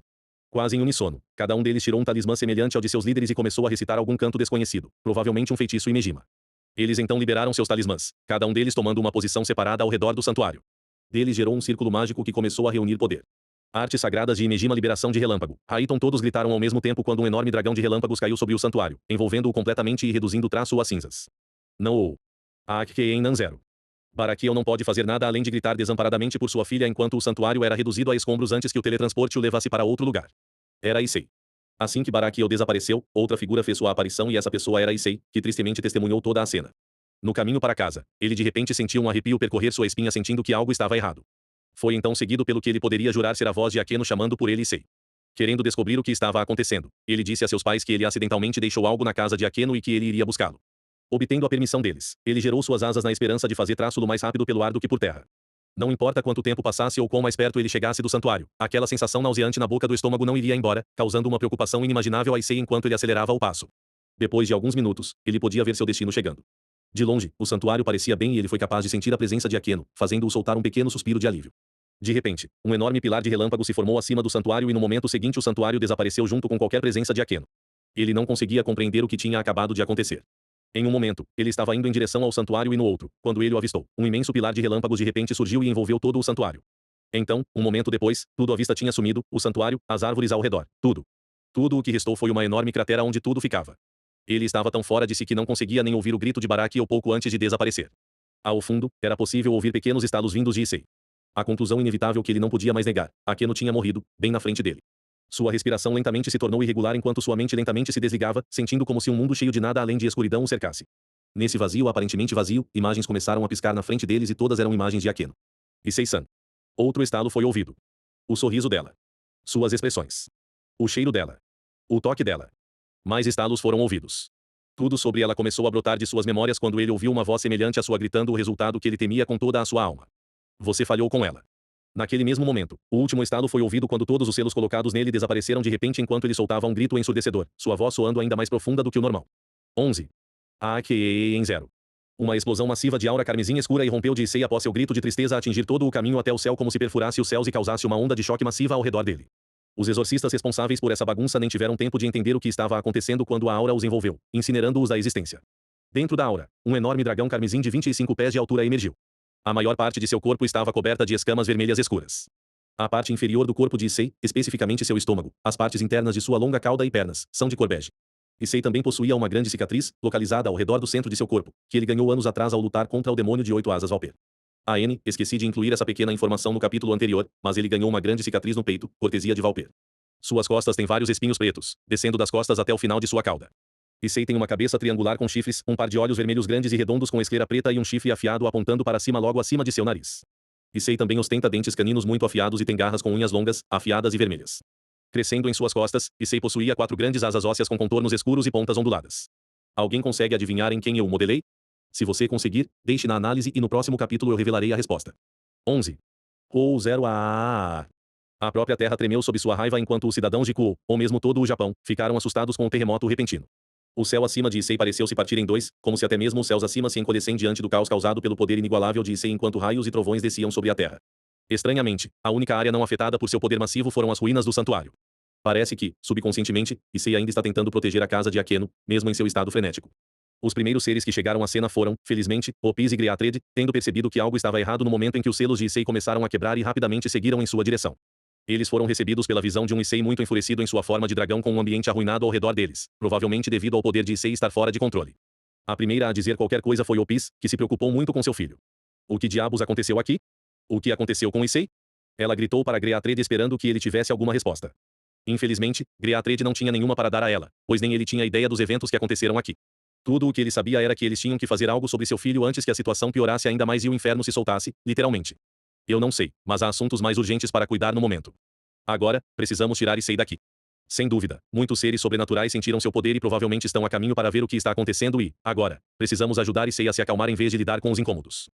Quase em uníssono, cada um deles tirou um talismã semelhante ao de seus líderes e começou a recitar algum canto desconhecido, provavelmente um feitiço Imejima. Eles então liberaram seus talismãs, cada um deles tomando uma posição separada ao redor do santuário. Deles gerou um círculo mágico que começou a reunir poder. Artes sagradas de Imejima, liberação de relâmpago. Raiton, todos gritaram ao mesmo tempo quando um enorme dragão de relâmpagos caiu sobre o santuário, envolvendo-o completamente e reduzindo o traço a cinzas. Não ou. Aakkeien Nan Zero. Barakiel não pode fazer nada além de gritar desamparadamente por sua filha enquanto o santuário era reduzido a escombros antes que o teletransporte o levasse para outro lugar. Era Issei. Assim que Barakiel desapareceu, outra figura fez sua aparição e essa pessoa era Issei, que tristemente testemunhou toda a cena. No caminho para casa, ele de repente sentiu um arrepio percorrer sua espinha sentindo que algo estava errado. Foi então seguido pelo que ele poderia jurar ser a voz de Akeno chamando por ele Issei. Querendo descobrir o que estava acontecendo, ele disse a seus pais que ele acidentalmente deixou algo na casa de Akeno e que ele iria buscá-lo. Obtendo a permissão deles, ele gerou suas asas na esperança de fazer traço-lo mais rápido pelo ar do que por terra. Não importa quanto tempo passasse ou quão mais perto ele chegasse do santuário, aquela sensação nauseante na boca do estômago não iria embora, causando uma preocupação inimaginável a Issei enquanto ele acelerava o passo. Depois de alguns minutos, ele podia ver seu destino chegando. De longe, o santuário parecia bem e ele foi capaz de sentir a presença de Akeno, fazendo-o soltar um pequeno suspiro de alívio. De repente, um enorme pilar de relâmpago se formou acima do santuário e no momento seguinte o santuário desapareceu junto com qualquer presença de Akeno. Ele não conseguia compreender o que tinha acabado de acontecer. Em um momento, ele estava indo em direção ao santuário e no outro, quando ele o avistou, um imenso pilar de relâmpagos de repente surgiu e envolveu todo o santuário. Então, um momento depois, tudo à vista tinha sumido, o santuário, as árvores ao redor, tudo. Tudo o que restou foi uma enorme cratera onde tudo ficava. Ele estava tão fora de si que não conseguia nem ouvir o grito de Barakiel pouco antes de desaparecer. Ao fundo, era possível ouvir pequenos estalos vindos de Issei. A conclusão inevitável que ele não podia mais negar, Akeno tinha morrido, bem na frente dele. Sua respiração lentamente se tornou irregular enquanto sua mente lentamente se desligava, sentindo como se um mundo cheio de nada além de escuridão o cercasse. Nesse vazio aparentemente vazio, imagens começaram a piscar na frente deles e todas eram imagens de Akeno. Issei-san. Outro estalo foi ouvido. O sorriso dela. Suas expressões. O cheiro dela. O toque dela. Mais estalos foram ouvidos. Tudo sobre ela começou a brotar de suas memórias quando ele ouviu uma voz semelhante à sua gritando o resultado que ele temia com toda a sua alma. Você falhou com ela. Naquele mesmo momento, o último estalo foi ouvido quando todos os selos colocados nele desapareceram de repente enquanto ele soltava um grito ensurdecedor, sua voz soando ainda mais profunda do que o normal. 11. Aakkeien em 0. Uma explosão massiva de aura carmesim escura irrompeu de Issei após seu grito de tristeza atingir todo o caminho até o céu como se perfurasse os céus e causasse uma onda de choque massiva ao redor dele. Os exorcistas responsáveis por essa bagunça nem tiveram tempo de entender o que estava acontecendo quando a aura os envolveu, incinerando-os da existência. Dentro da aura, um enorme dragão carmesim de 25 pés de altura emergiu. A maior parte de seu corpo estava coberta de escamas vermelhas escuras. A parte inferior do corpo de Issei, especificamente seu estômago, as partes internas de sua longa cauda e pernas, são de cor bege. Issei também possuía uma grande cicatriz, localizada ao redor do centro de seu corpo, que ele ganhou anos atrás ao lutar contra o demônio de 8 asas Valper. Esqueci de incluir essa pequena informação no capítulo anterior, mas ele ganhou uma grande cicatriz no peito, cortesia de Valper. Suas costas têm vários espinhos pretos, descendo das costas até o final de sua cauda. Issei tem uma cabeça triangular com chifres, um par de olhos vermelhos grandes e redondos com esclera preta e um chifre afiado apontando para cima logo acima de seu nariz. Issei também ostenta dentes caninos muito afiados e tem garras com unhas longas, afiadas e vermelhas. Crescendo em suas costas, Issei possuía 4 grandes asas ósseas com contornos escuros e pontas onduladas. Alguém consegue adivinhar em quem eu o modelei? Se você conseguir, deixe na análise e no próximo capítulo eu revelarei a resposta. 11. Ou 0 A própria terra tremeu sob sua raiva enquanto os cidadãos de Kuo, ou mesmo todo o Japão, ficaram assustados com o terremoto repentino. O céu acima de Issei pareceu se partir em dois, como se até mesmo os céus acima se encolhessem diante do caos causado pelo poder inigualável de Issei enquanto raios e trovões desciam sobre a terra. Estranhamente, a única área não afetada por seu poder massivo foram as ruínas do santuário. Parece que, subconscientemente, Issei ainda está tentando proteger a casa de Akeno, mesmo em seu estado frenético. Os primeiros seres que chegaram à cena foram, felizmente, Opis e Griatred, tendo percebido que algo estava errado no momento em que os selos de Issei começaram a quebrar e rapidamente seguiram em sua direção. Eles foram recebidos pela visão de um Issei muito enfurecido em sua forma de dragão com um ambiente arruinado ao redor deles, provavelmente devido ao poder de Issei estar fora de controle. A primeira a dizer qualquer coisa foi Opis, que se preocupou muito com seu filho. O que diabos aconteceu aqui? O que aconteceu com Issei? Ela gritou para Griatred esperando que ele tivesse alguma resposta. Infelizmente, Griatred não tinha nenhuma para dar a ela, pois nem ele tinha ideia dos eventos que aconteceram aqui. Tudo o que ele sabia era que eles tinham que fazer algo sobre seu filho antes que a situação piorasse ainda mais e o inferno se soltasse, literalmente. Eu não sei, mas há assuntos mais urgentes para cuidar no momento. Agora, precisamos tirar Issei daqui. Sem dúvida, muitos seres sobrenaturais sentiram seu poder e provavelmente estão a caminho para ver o que está acontecendo e, agora, precisamos ajudar Issei a se acalmar em vez de lidar com os incômodos.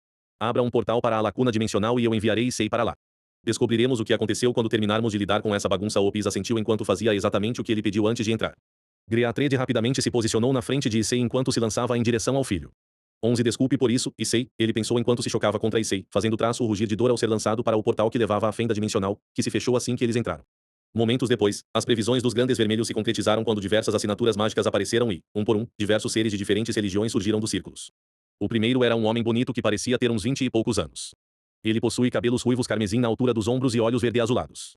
Abra um portal para a lacuna dimensional e eu enviarei Issei para lá. Descobriremos o que aconteceu quando terminarmos de lidar com essa bagunça. Opis assentiu enquanto fazia exatamente o que ele pediu antes de entrar. Griatred rapidamente se posicionou na frente de Issei enquanto se lançava em direção ao filho. 11 Desculpe por isso, Issei, ele pensou enquanto se chocava contra Issei, fazendo traço o rugir de dor ao ser lançado para o portal que levava à fenda dimensional, que se fechou assim que eles entraram. Momentos depois, as previsões dos Grandes Vermelhos se concretizaram quando diversas assinaturas mágicas apareceram e, um por um, diversos seres de diferentes religiões surgiram dos círculos. O primeiro era um homem bonito que parecia ter uns 20 e poucos anos. Ele possui cabelos ruivos carmesim na altura dos ombros e olhos verde-azulados.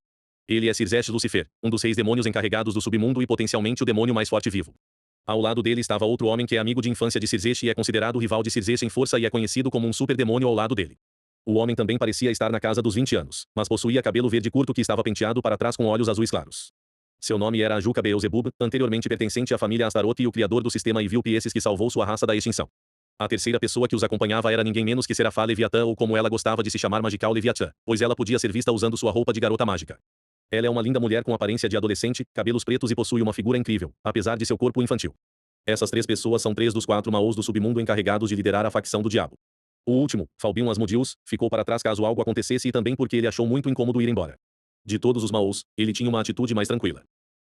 Ele é Sirzest Lucifer, um dos 6 demônios encarregados do submundo e potencialmente o demônio mais forte vivo. Ao lado dele estava outro homem que é amigo de infância de Sirzest e é considerado rival de Sirzest em força e é conhecido como um super demônio ao lado dele. O homem também parecia estar na casa dos 20 anos, mas possuía cabelo verde curto que estava penteado para trás com olhos azuis claros. Seu nome era Ajuka Beelzebub, anteriormente pertencente à família Astaroth e o criador do sistema Evil Pieces que salvou sua raça da extinção. A terceira pessoa que os acompanhava era ninguém menos que Serafá Leviatã ou como ela gostava de se chamar Magical Leviatã, pois ela podia ser vista usando sua roupa de garota mágica. Ela é uma linda mulher com aparência de adolescente, cabelos pretos e possui uma figura incrível, apesar de seu corpo infantil. Essas 3 pessoas são 3 dos 4 Maôs do submundo encarregados de liderar a facção do diabo. O último, Falbion Asmodeus, ficou para trás caso algo acontecesse e também porque ele achou muito incômodo ir embora. De todos os Maôs, ele tinha uma atitude mais tranquila.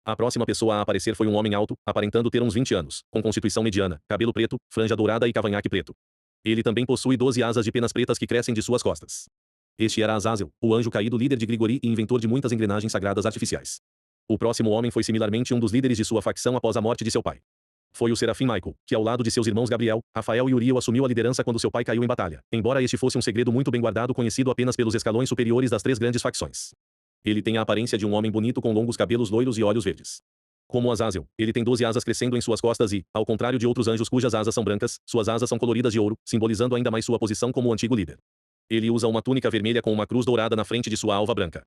A próxima pessoa a aparecer foi um homem alto, aparentando ter uns 20 anos, com constituição mediana, cabelo preto, franja dourada e cavanhaque preto. Ele também possui 12 asas de penas pretas que crescem de suas costas. Este era Azazel, o anjo caído líder de Grigori e inventor de muitas engrenagens sagradas artificiais. O próximo homem foi similarmente um dos líderes de sua facção após a morte de seu pai. Foi o Serafim Michael, que ao lado de seus irmãos Gabriel, Rafael e Uriel assumiu a liderança quando seu pai caiu em batalha, embora este fosse um segredo muito bem guardado conhecido apenas pelos escalões superiores das 3 grandes facções. Ele tem a aparência de um homem bonito com longos cabelos loiros e olhos verdes. Como Azazel, ele tem 12 asas crescendo em suas costas e, ao contrário de outros anjos cujas asas são brancas, suas asas são coloridas de ouro, simbolizando ainda mais sua posição como o antigo líder. Ele usa uma túnica vermelha com uma cruz dourada na frente de sua alva branca.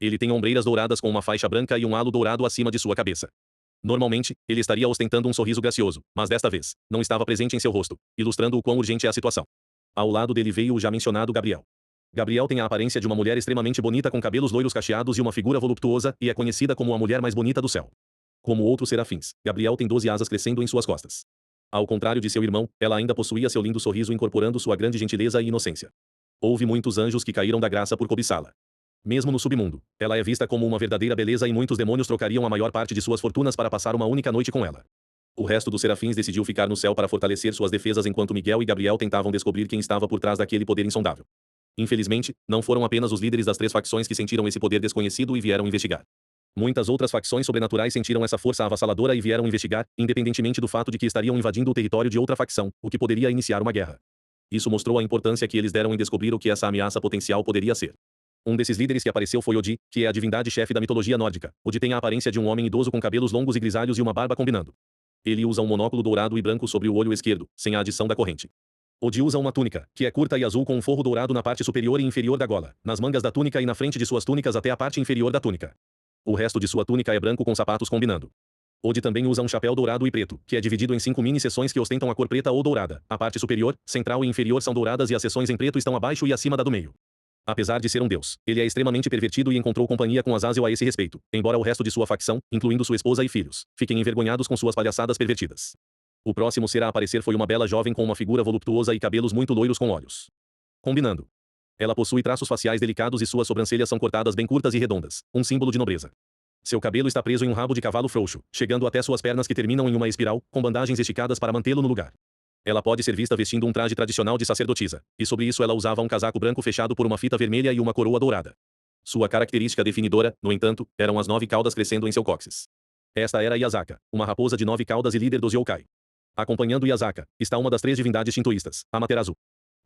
Ele tem ombreiras douradas com uma faixa branca e um halo dourado acima de sua cabeça. Normalmente, ele estaria ostentando um sorriso gracioso, mas desta vez, não estava presente em seu rosto, ilustrando o quão urgente é a situação. Ao lado dele veio o já mencionado Gabriel. Gabriel tem a aparência de uma mulher extremamente bonita com cabelos loiros cacheados e uma figura voluptuosa, e é conhecida como a mulher mais bonita do céu. Como outros serafins, Gabriel tem 12 asas crescendo em suas costas. Ao contrário de seu irmão, ela ainda possuía seu lindo sorriso incorporando sua grande gentileza e inocência. Houve muitos anjos que caíram da graça por cobiçá-la. Mesmo no submundo, ela é vista como uma verdadeira beleza e muitos demônios trocariam a maior parte de suas fortunas para passar uma única noite com ela. O resto dos serafins decidiu ficar no céu para fortalecer suas defesas enquanto Miguel e Gabriel tentavam descobrir quem estava por trás daquele poder insondável. Infelizmente, não foram apenas os líderes das 3 facções que sentiram esse poder desconhecido e vieram investigar. Muitas outras facções sobrenaturais sentiram essa força avassaladora e vieram investigar, independentemente do fato de que estariam invadindo o território de outra facção, o que poderia iniciar uma guerra. Isso mostrou a importância que eles deram em descobrir o que essa ameaça potencial poderia ser. Um desses líderes que apareceu foi Odi, que é a divindade-chefe da mitologia nórdica. Odi tem a aparência de um homem idoso com cabelos longos e grisalhos e uma barba combinando. Ele usa um monóculo dourado e branco sobre o olho esquerdo, sem a adição da corrente. Odi usa uma túnica, que é curta e azul com um forro dourado na parte superior e inferior da gola, nas mangas da túnica e na frente de suas túnicas até a parte inferior da túnica. O resto de sua túnica é branco com sapatos combinando. Odi também usa um chapéu dourado e preto, que é dividido em 5 mini-seções que ostentam a cor preta ou dourada. A parte superior, central e inferior são douradas e as seções em preto estão abaixo e acima da do meio. Apesar de ser um deus, ele é extremamente pervertido e encontrou companhia com Azazel a esse respeito, embora o resto de sua facção, incluindo sua esposa e filhos, fiquem envergonhados com suas palhaçadas pervertidas. O próximo ser a aparecer foi uma bela jovem com uma figura voluptuosa e cabelos muito loiros com olhos combinando. Ela possui traços faciais delicados e suas sobrancelhas são cortadas bem curtas e redondas, um símbolo de nobreza. Seu cabelo está preso em um rabo de cavalo frouxo, chegando até suas pernas que terminam em uma espiral, com bandagens esticadas para mantê-lo no lugar. Ela pode ser vista vestindo um traje tradicional de sacerdotisa, e sobre isso ela usava um casaco branco fechado por uma fita vermelha e uma coroa dourada. Sua característica definidora, no entanto, eram as 9 caudas crescendo em seu cóccix. Esta era Yasaka, uma raposa de 9 caudas e líder dos yokai. Acompanhando Yasaka, está uma das 3 divindades shintoístas, Amaterasu.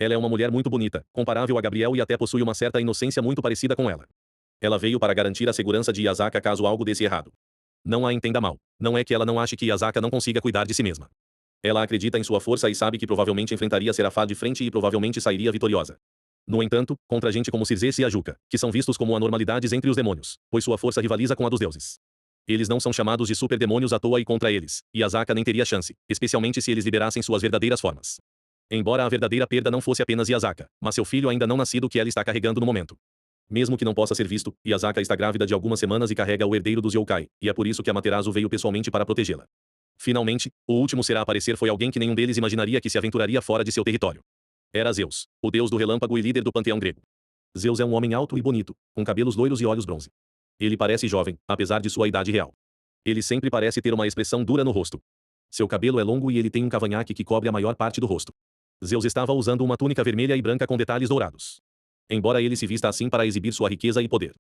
Ela é uma mulher muito bonita, comparável a Gabriel e até possui uma certa inocência muito parecida com ela. Ela veio para garantir a segurança de Yasaka caso algo desse errado. Não a entenda mal, não é que ela não ache que Yasaka não consiga cuidar de si mesma. Ela acredita em sua força e sabe que provavelmente enfrentaria Serafá de frente e provavelmente sairia vitoriosa. No entanto, contra gente como Circe e Ajuka, que são vistos como anormalidades entre os demônios, pois sua força rivaliza com a dos deuses. Eles não são chamados de superdemônios à toa e contra eles, Yasaka nem teria chance, especialmente se eles liberassem suas verdadeiras formas. Embora a verdadeira perda não fosse apenas Yasaka, mas seu filho ainda não nascido que ela está carregando no momento. Mesmo que não possa ser visto, Yasaka está grávida de algumas semanas e carrega o herdeiro dos yokai, e é por isso que Amaterasu veio pessoalmente para protegê-la. Finalmente, o último será aparecer foi alguém que nenhum deles imaginaria que se aventuraria fora de seu território. Era Zeus, o deus do relâmpago e líder do panteão grego. Zeus é um homem alto e bonito, com cabelos loiros e olhos bronze. Ele parece jovem, apesar de sua idade real. Ele sempre parece ter uma expressão dura no rosto. Seu cabelo é longo e ele tem um cavanhaque que cobre a maior parte do rosto. Zeus estava usando uma túnica vermelha e branca com detalhes dourados. Embora ele se vista assim para exibir sua riqueza e poder.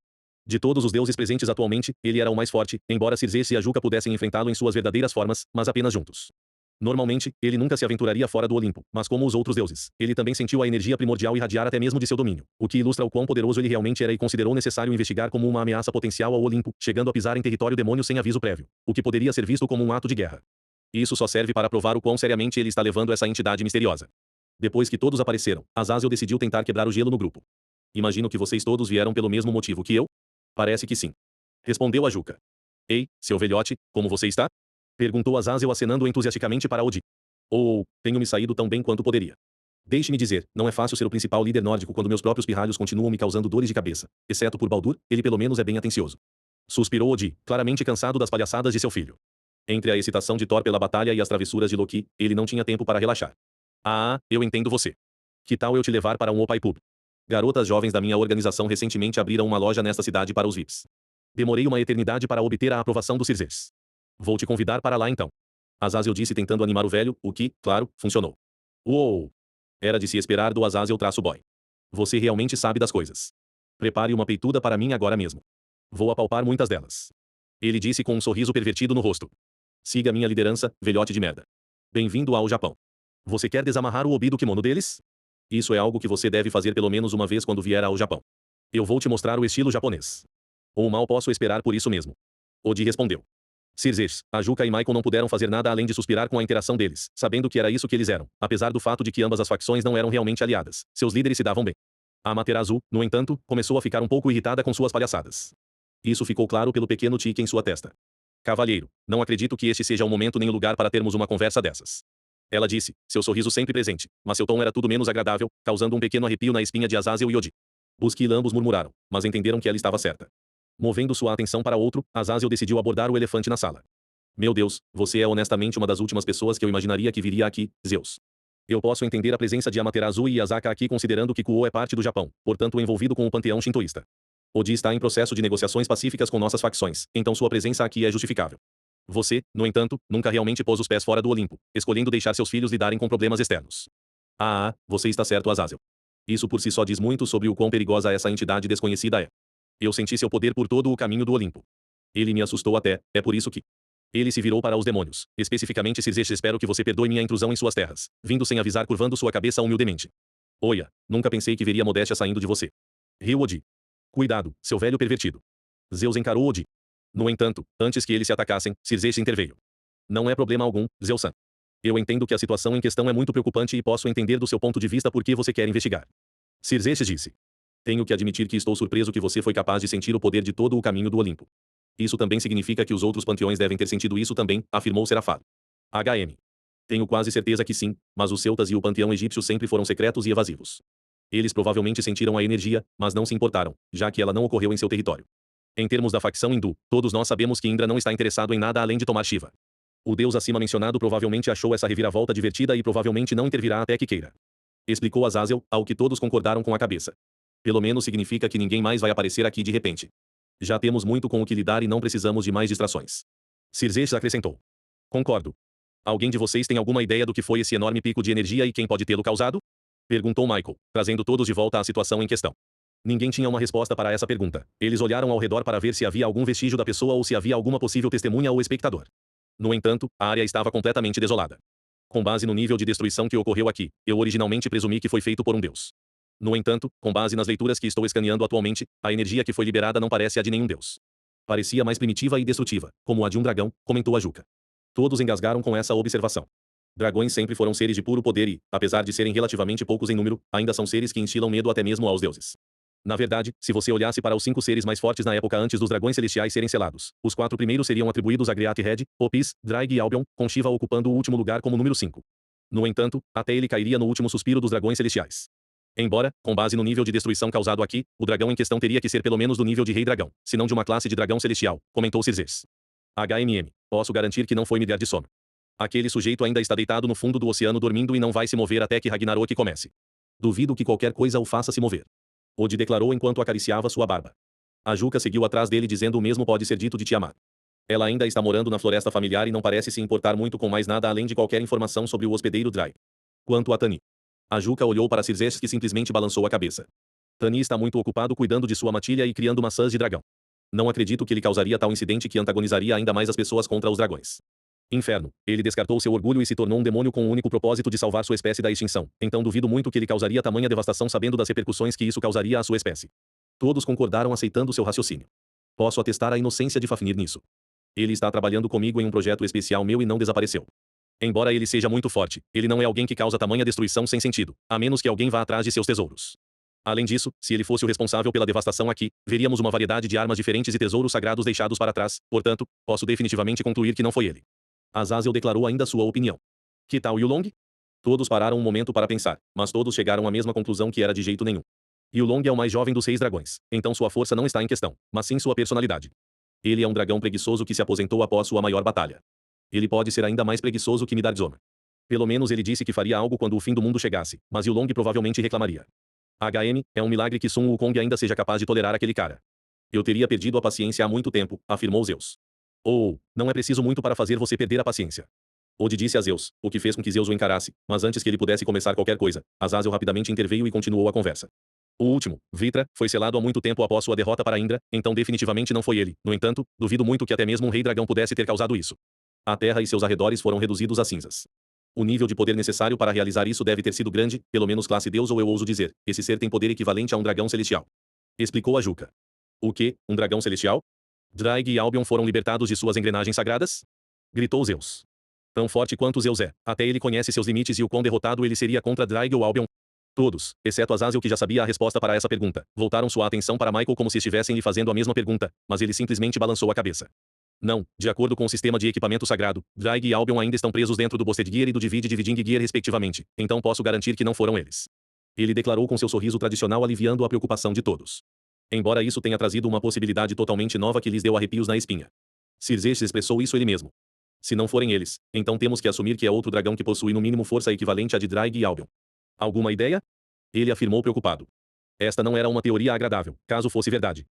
De todos os deuses presentes atualmente, ele era o mais forte, embora Circe e Ajuka pudessem enfrentá-lo em suas verdadeiras formas, mas apenas juntos. Normalmente, ele nunca se aventuraria fora do Olimpo, mas como os outros deuses, ele também sentiu a energia primordial irradiar até mesmo de seu domínio, o que ilustra o quão poderoso ele realmente era e considerou necessário investigar como uma ameaça potencial ao Olimpo, chegando a pisar em território demônio sem aviso prévio, o que poderia ser visto como um ato de guerra. Isso só serve para provar o quão seriamente ele está levando essa entidade misteriosa. Depois que todos apareceram, Azazel decidiu tentar quebrar o gelo no grupo. Imagino que vocês todos vieram pelo mesmo motivo que eu? Parece que sim. Respondeu Ajuka. Ei, seu velhote, como você está? Perguntou Azazel acenando entusiasticamente para Odi. Tenho me saído tão bem quanto poderia. Deixe-me dizer, não é fácil ser o principal líder nórdico quando meus próprios pirralhos continuam me causando dores de cabeça, exceto por Baldur, ele pelo menos é bem atencioso. Suspirou Odi, claramente cansado das palhaçadas de seu filho. Entre a excitação de Thor pela batalha e as travessuras de Loki, ele não tinha tempo para relaxar. Eu entendo você. Que tal eu te levar para um Opai Pub? Garotas jovens da minha organização recentemente abriram uma loja nesta cidade para os VIPs. Demorei uma eternidade para obter a aprovação dos Cirzes. Vou te convidar para lá então. Azazel disse tentando animar o velho, o que, claro, funcionou. Uou! Era de se esperar do Azazel-boy. Você realmente sabe das coisas. Prepare uma peituda para mim agora mesmo. Vou apalpar muitas delas. Ele disse com um sorriso pervertido no rosto. Siga minha liderança, velhote de merda. Bem-vindo ao Japão. Você quer desamarrar o obi do kimono deles? Isso é algo que você deve fazer pelo menos uma vez quando vier ao Japão. Eu vou te mostrar o estilo japonês. Ou mal posso esperar por isso mesmo. Odi respondeu. Cirzes, Ajuka e Michael não puderam fazer nada além de suspirar com a interação deles, sabendo que era isso que eles eram, apesar do fato de que ambas as facções não eram realmente aliadas. Seus líderes se davam bem. A Amaterasu, no entanto, começou a ficar um pouco irritada com suas palhaçadas. Isso ficou claro pelo pequeno tique em sua testa. Cavalheiro, não acredito que este seja o momento nem o lugar para termos uma conversa dessas. Ela disse, seu sorriso sempre presente, mas seu tom era tudo menos agradável, causando um pequeno arrepio na espinha de Azazel e Odi. Busque e ambos murmuraram, mas entenderam que ela estava certa. Movendo sua atenção para outro, Azazel decidiu abordar o elefante na sala. Meu Deus, você é honestamente uma das últimas pessoas que eu imaginaria que viria aqui, Zeus. Eu posso entender a presença de Amaterasu e Yasaka aqui considerando que Kuo é parte do Japão, portanto envolvido com o panteão shintoísta. Odi está em processo de negociações pacíficas com nossas facções, então sua presença aqui é justificável. Você, no entanto, nunca realmente pôs os pés fora do Olimpo, escolhendo deixar seus filhos lidarem com problemas externos. Você está certo, Azazel. Isso por si só diz muito sobre o quão perigosa essa entidade desconhecida é. Eu senti seu poder por todo o caminho do Olimpo. Ele me assustou até, é por isso que... Ele se virou para os demônios, especificamente Circe. Espero que você perdoe minha intrusão em suas terras, vindo sem avisar curvando sua cabeça humildemente. Oia, nunca pensei que veria modéstia saindo de você. Riu Odi. Cuidado, seu velho pervertido. Zeus encarou Odi. No entanto, antes que eles se atacassem, Circe interveio. Não é problema algum, Zeus-san. Eu entendo que a situação em questão é muito preocupante e posso entender do seu ponto de vista por que você quer investigar. Circe disse. Tenho que admitir que estou surpreso que você foi capaz de sentir o poder de todo o caminho do Olimpo. Isso também significa que os outros panteões devem ter sentido isso também, afirmou Serafad. HM. Tenho quase certeza que sim, mas os celtas e o panteão egípcio sempre foram secretos e evasivos. Eles provavelmente sentiram a energia, mas não se importaram, já que ela não ocorreu em seu território. Em termos da facção hindu, todos nós sabemos que Indra não está interessado em nada além de tomar Shiva. O deus acima mencionado provavelmente achou essa reviravolta divertida e provavelmente não intervirá até que queira. Explicou Azazel, ao que todos concordaram com a cabeça. Pelo menos significa que ninguém mais vai aparecer aqui de repente. Já temos muito com o que lidar e não precisamos de mais distrações. Cirzex acrescentou. Concordo. Alguém de vocês tem alguma ideia do que foi esse enorme pico de energia e quem pode tê-lo causado? Perguntou Michael, trazendo todos de volta à situação em questão. Ninguém tinha uma resposta para essa pergunta. Eles olharam ao redor para ver se havia algum vestígio da pessoa ou se havia alguma possível testemunha ou espectador. No entanto, a área estava completamente desolada. Com base no nível de destruição que ocorreu aqui, eu originalmente presumi que foi feito por um deus. No entanto, com base nas leituras que estou escaneando atualmente, a energia que foi liberada não parece a de nenhum deus. Parecia mais primitiva e destrutiva, como a de um dragão, comentou a Juca. Todos engasgaram com essa observação. Dragões sempre foram seres de puro poder e, apesar de serem relativamente poucos em número, ainda são seres que instilam medo até mesmo aos deuses. Na verdade, se você olhasse para os 5 seres mais fortes na época antes dos dragões celestiais serem selados, os 4 primeiros seriam atribuídos a Griat Red, Opis, Draig e Albion, com Shiva ocupando o último lugar como número 5. No entanto, até ele cairia no último suspiro dos dragões celestiais. Embora, com base no nível de destruição causado aqui, o dragão em questão teria que ser pelo menos do nível de Rei Dragão, se não de uma classe de dragão celestial, comentou Cirzex. Posso garantir que não foi Midgard de sono. Aquele sujeito ainda está deitado no fundo do oceano dormindo e não vai se mover até que Ragnarok comece. Duvido que qualquer coisa o faça se mover. Odi declarou enquanto acariciava sua barba. A Juca seguiu atrás dele dizendo o mesmo pode ser dito de Tiamat. Ela ainda está morando na floresta familiar e não parece se importar muito com mais nada além de qualquer informação sobre o hospedeiro Dry. Quanto a Tani. A Juca olhou para Cirzex que simplesmente balançou a cabeça. Tani está muito ocupado cuidando de sua matilha e criando maçãs de dragão. Não acredito que ele causaria tal incidente que antagonizaria ainda mais as pessoas contra os dragões. Inferno. Ele descartou seu orgulho e se tornou um demônio com o único propósito de salvar sua espécie da extinção. Então duvido muito que ele causaria tamanha devastação sabendo das repercussões que isso causaria à sua espécie. Todos concordaram aceitando seu raciocínio. Posso atestar a inocência de Fafnir nisso. Ele está trabalhando comigo em um projeto especial meu e não desapareceu. Embora ele seja muito forte, ele não é alguém que causa tamanha destruição sem sentido, a menos que alguém vá atrás de seus tesouros. Além disso, se ele fosse o responsável pela devastação aqui, veríamos uma variedade de armas diferentes e tesouros sagrados deixados para trás, portanto, posso definitivamente concluir que não foi ele. Azazel declarou ainda sua opinião. Que tal Yulong? Todos pararam um momento para pensar, mas todos chegaram à mesma conclusão que era de jeito nenhum. Yulong é o mais jovem dos 6 dragões, então sua força não está em questão, mas sim sua personalidade. Ele é um dragão preguiçoso que se aposentou após sua maior batalha. Ele pode ser ainda mais preguiçoso que Midgard. Pelo menos ele disse que faria algo quando o fim do mundo chegasse, mas Yulong provavelmente reclamaria. É um milagre que Sun Wukong ainda seja capaz de tolerar aquele cara. Eu teria perdido a paciência há muito tempo, afirmou Zeus. Não é preciso muito para fazer você perder a paciência. Odi disse a Zeus, o que fez com que Zeus o encarasse, mas antes que ele pudesse começar qualquer coisa, Azazel rapidamente interveio e continuou a conversa. O último, Vitra, foi selado há muito tempo após sua derrota para Indra, então definitivamente não foi ele. No entanto, duvido muito que até mesmo um rei dragão pudesse ter causado isso. A terra e seus arredores foram reduzidos a cinzas. O nível de poder necessário para realizar isso deve ter sido grande, pelo menos classe Deus ou eu ouso dizer, esse ser tem poder equivalente a um dragão celestial. Explicou a Juca. O quê? Um dragão celestial? Draig e Albion foram libertados de suas engrenagens sagradas? Gritou Zeus. Tão forte quanto Zeus é, até ele conhece seus limites e o quão derrotado ele seria contra Draig ou Albion. Todos, exceto Azazel que já sabia a resposta para essa pergunta, voltaram sua atenção para Michael como se estivessem lhe fazendo a mesma pergunta, mas ele simplesmente balançou a cabeça. Não, de acordo com o sistema de equipamento sagrado, Draig e Albion ainda estão presos dentro do Bosted Gear e do Dividing Gear respectivamente, então posso garantir que não foram eles. Ele declarou com seu sorriso tradicional aliviando a preocupação de todos. Embora isso tenha trazido uma possibilidade totalmente nova que lhes deu arrepios na espinha. Cirzex expressou isso ele mesmo. Se não forem eles, então temos que assumir que é outro dragão que possui no mínimo força equivalente à de Draig e Albion. Alguma ideia? Ele afirmou preocupado. Esta não era uma teoria agradável, caso fosse verdade.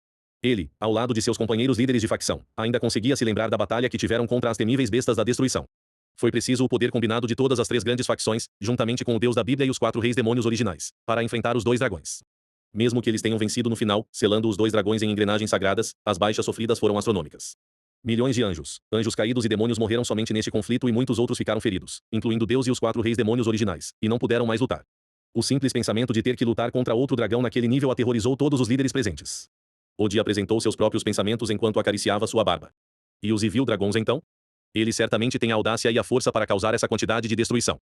Ele, ao lado de seus companheiros líderes de facção, ainda conseguia se lembrar da batalha que tiveram contra as temíveis bestas da destruição. Foi preciso o poder combinado de todas as 3 grandes facções, juntamente com o deus da Bíblia e os 4 reis demônios originais, para enfrentar os 2 dragões. Mesmo que eles tenham vencido no final, selando os 2 dragões em engrenagens sagradas, as baixas sofridas foram astronômicas. Milhões de anjos caídos e demônios morreram somente neste conflito e muitos outros ficaram feridos, incluindo Deus e os 4 reis demônios originais, e não puderam mais lutar. O simples pensamento de ter que lutar contra outro dragão naquele nível aterrorizou todos os líderes presentes. Odi apresentou seus próprios pensamentos enquanto acariciava sua barba. E os Evil Dragons então? Eles certamente têm a audácia e a força para causar essa quantidade de destruição.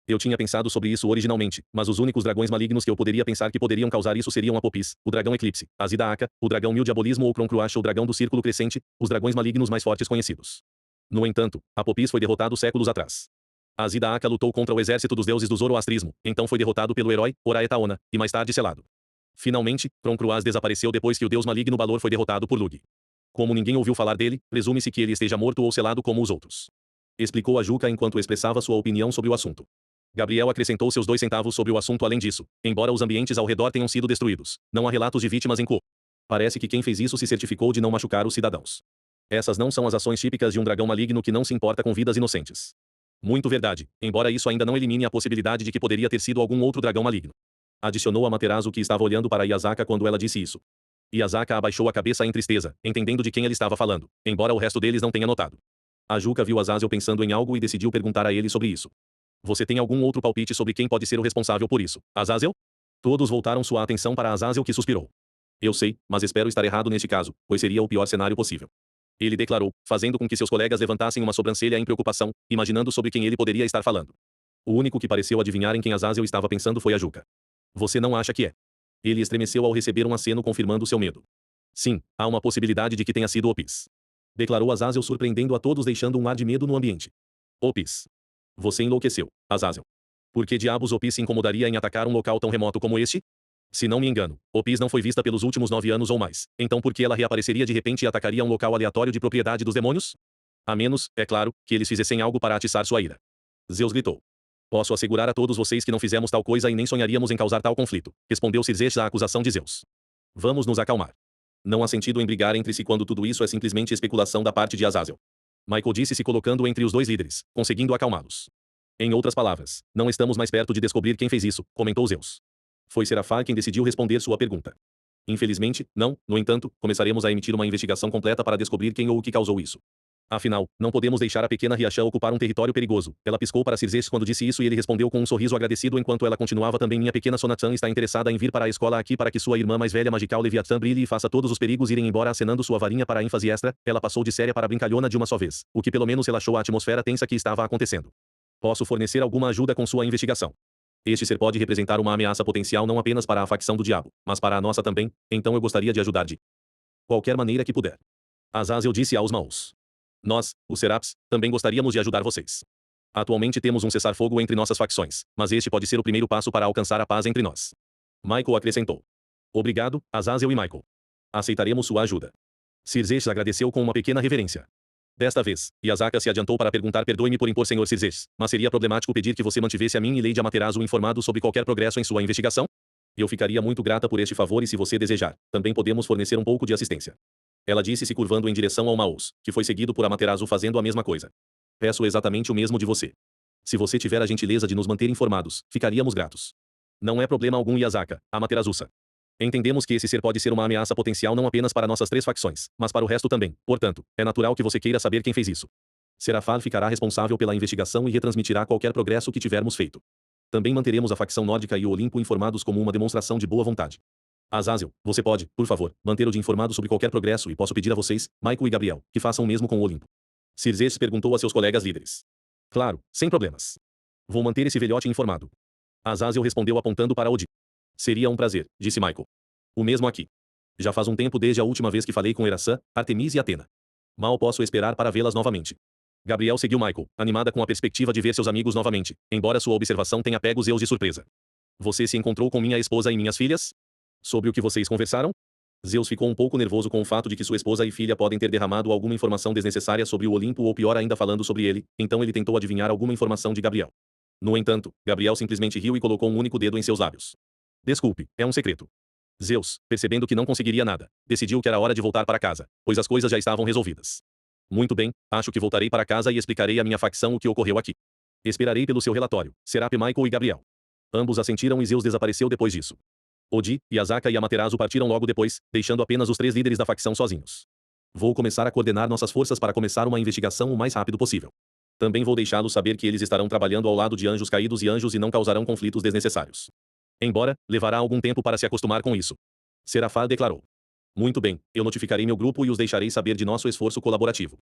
Eu tinha pensado sobre isso originalmente, mas os únicos dragões malignos que eu poderia pensar que poderiam causar isso seriam Apopis, o dragão Eclipse, Azida Aka, o dragão Mil Diabolismo ou Kronkruash, o dragão do Círculo Crescente, os dragões malignos mais fortes conhecidos. No entanto, Apopis foi derrotado séculos atrás. Azida Aka lutou contra o exército dos deuses do Zoroastrismo, então foi derrotado pelo herói, Oraetaona, e mais tarde selado. Finalmente, Kronkruash desapareceu depois que o deus maligno Balor foi derrotado por Lug. Como ninguém ouviu falar dele, presume-se que ele esteja morto ou selado como os outros. Explicou a Juca enquanto expressava sua opinião sobre o assunto. Gabriel acrescentou seus 2 centavos sobre o assunto além disso. Embora os ambientes ao redor tenham sido destruídos, não há relatos de vítimas em Ko. Parece que quem fez isso se certificou de não machucar os cidadãos. Essas não são as ações típicas de um dragão maligno que não se importa com vidas inocentes. Muito verdade, embora isso ainda não elimine a possibilidade de que poderia ter sido algum outro dragão maligno. Adicionou Amaterasu, que estava olhando para Yasaka quando ela disse isso. Yasaka abaixou a cabeça em tristeza, entendendo de quem ele estava falando, embora o resto deles não tenha notado. A Juca viu Azazel pensando em algo e decidiu perguntar a ele sobre isso. Você tem algum outro palpite sobre quem pode ser o responsável por isso, Azazel? Todos voltaram sua atenção para Azazel, que suspirou. Eu sei, mas espero estar errado neste caso, pois seria o pior cenário possível. Ele declarou, fazendo com que seus colegas levantassem uma sobrancelha em preocupação, imaginando sobre quem ele poderia estar falando. O único que pareceu adivinhar em quem Azazel estava pensando foi a Juca. Você não acha que é? Ele estremeceu ao receber um aceno confirmando seu medo. Sim, há uma possibilidade de que tenha sido Opis. Declarou Azazel, surpreendendo a todos, deixando um ar de medo no ambiente. Opis. Você enlouqueceu, Azazel. Por que diabos Opis se incomodaria em atacar um local tão remoto como este? Se não me engano, Opis não foi vista pelos últimos 9 anos ou mais, então por que ela reapareceria de repente e atacaria um local aleatório de propriedade dos demônios? A menos, é claro, que eles fizessem algo para atiçar sua ira. Zeus gritou. Posso assegurar a todos vocês que não fizemos tal coisa e nem sonharíamos em causar tal conflito, respondeu Circe à acusação de Zeus. Vamos nos acalmar. Não há sentido em brigar entre si quando tudo isso é simplesmente especulação da parte de Azazel. Michael disse, se colocando entre os 2 líderes, conseguindo acalmá-los. Em outras palavras, não estamos mais perto de descobrir quem fez isso, comentou Zeus. Foi Serafá quem decidiu responder sua pergunta. Infelizmente, não, no entanto, começaremos a emitir uma investigação completa para descobrir quem ou o que causou isso. Afinal, não podemos deixar a pequena Riachã ocupar um território perigoso. Ela piscou para Circe quando disse isso e ele respondeu com um sorriso agradecido enquanto ela continuava. Também minha pequena Sonatan está interessada em vir para a escola aqui para que sua irmã mais velha Magical Leviatã brilhe e faça todos os perigos irem embora, acenando sua varinha para a ênfase extra. Ela passou de séria para brincalhona de uma só vez, o que pelo menos relaxou a atmosfera tensa que estava acontecendo. Posso fornecer alguma ajuda com sua investigação. Este ser pode representar uma ameaça potencial não apenas para a facção do diabo, mas para a nossa também, então eu gostaria de ajudar de qualquer maneira que puder. Azazel disse aos Maus. Nós, os Seraps, também gostaríamos de ajudar vocês. Atualmente temos um cessar-fogo entre nossas facções, mas este pode ser o primeiro passo para alcançar a paz entre nós. Michael acrescentou. Obrigado, Azazel e Michael. Aceitaremos sua ajuda. Circe agradeceu com uma pequena reverência. Desta vez, Yasaka se adiantou para perguntar: perdoe-me por impor, Sr. Circe, mas seria problemático pedir que você mantivesse a mim e Lady Amaterasu informados sobre qualquer progresso em sua investigação? Eu ficaria muito grata por este favor e, se você desejar, também podemos fornecer um pouco de assistência. Ela disse, se curvando em direção ao Maus, que foi seguido por Amaterasu fazendo a mesma coisa. Peço exatamente o mesmo de você. Se você tiver a gentileza de nos manter informados, ficaríamos gratos. Não é problema algum, Yasaka, Amaterasu-san. Entendemos que esse ser pode ser uma ameaça potencial não apenas para nossas 3 facções, mas para o resto também. Portanto, é natural que você queira saber quem fez isso. Serafar ficará responsável pela investigação e retransmitirá qualquer progresso que tivermos feito. Também manteremos a facção nórdica e o Olimpo informados como uma demonstração de boa vontade. Azazel, você pode, por favor, manter o de informado sobre qualquer progresso e posso pedir a vocês, Michael e Gabriel, que façam o mesmo com o Olimpo. Circe perguntou a seus colegas líderes. Claro, sem problemas. Vou manter esse velhote informado. Azazel respondeu apontando para Odi. Seria um prazer, disse Michael. O mesmo aqui. Já faz um tempo desde a última vez que falei com Eraçã, Artemis e Atena. Mal posso esperar para vê-las novamente. Gabriel seguiu Michael, animada com a perspectiva de ver seus amigos novamente, embora sua observação tenha pego Zeus de surpresa. Você se encontrou com minha esposa e minhas filhas? Sobre o que vocês conversaram? Zeus ficou um pouco nervoso com o fato de que sua esposa e filha podem ter derramado alguma informação desnecessária sobre o Olimpo ou pior ainda falando sobre ele, então ele tentou adivinhar alguma informação de Gabriel. No entanto, Gabriel simplesmente riu e colocou um único dedo em seus lábios. Desculpe, é um segredo. Zeus, percebendo que não conseguiria nada, decidiu que era hora de voltar para casa, pois as coisas já estavam resolvidas. Muito bem, acho que voltarei para casa e explicarei à minha facção o que ocorreu aqui. Esperarei pelo seu relatório, Serap, Michael e Gabriel. Ambos assentiram e Zeus desapareceu depois disso. Odi, Yasaka e Amaterasu partiram logo depois, deixando apenas os 3 líderes da facção sozinhos. Vou começar a coordenar nossas forças para começar uma investigação o mais rápido possível. Também vou deixá-los saber que eles estarão trabalhando ao lado de anjos caídos e anjos e não causarão conflitos desnecessários. Embora, levará algum tempo para se acostumar com isso. Serafá declarou. Muito bem, eu notificarei meu grupo e os deixarei saber de nosso esforço colaborativo.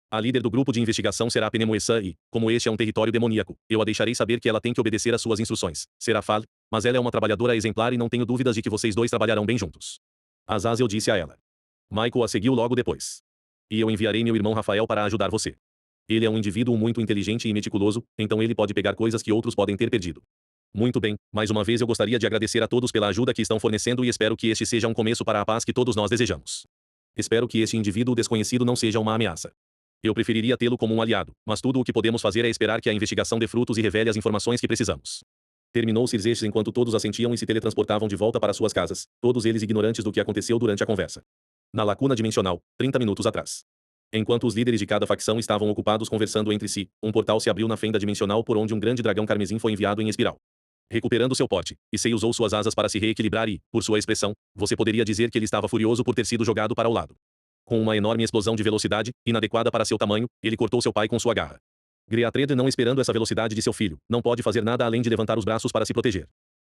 A líder do grupo de investigação será Penemoessa e, como este é um território demoníaco, eu a deixarei saber que ela tem que obedecer às suas instruções. Será Fal, mas ela é uma trabalhadora exemplar e não tenho dúvidas de que vocês dois trabalharão bem juntos. Azazel disse a ela. Michael a seguiu logo depois. E eu enviarei meu irmão Rafael para ajudar você. Ele é um indivíduo muito inteligente e meticuloso, então ele pode pegar coisas que outros podem ter perdido. Muito bem, mais uma vez eu gostaria de agradecer a todos pela ajuda que estão fornecendo e espero que este seja um começo para a paz que todos nós desejamos. Espero que este indivíduo desconhecido não seja uma ameaça. Eu preferiria tê-lo como um aliado, mas tudo o que podemos fazer é esperar que a investigação dê frutos e revele as informações que precisamos. Terminou Circes enquanto todos assentiam e se teletransportavam de volta para suas casas, todos eles ignorantes do que aconteceu durante a conversa. Na lacuna dimensional, 30 minutos atrás. Enquanto os líderes de cada facção estavam ocupados conversando entre si, um portal se abriu na fenda dimensional por onde um grande dragão carmesim foi enviado em espiral. Recuperando seu pote, Issei usou suas asas para se reequilibrar e, por sua expressão, você poderia dizer que ele estava furioso por ter sido jogado para o lado. Com uma enorme explosão de velocidade, inadequada para seu tamanho, ele cortou seu pai com sua garra. Greatred, não esperando essa velocidade de seu filho, não pode fazer nada além de levantar os braços para se proteger.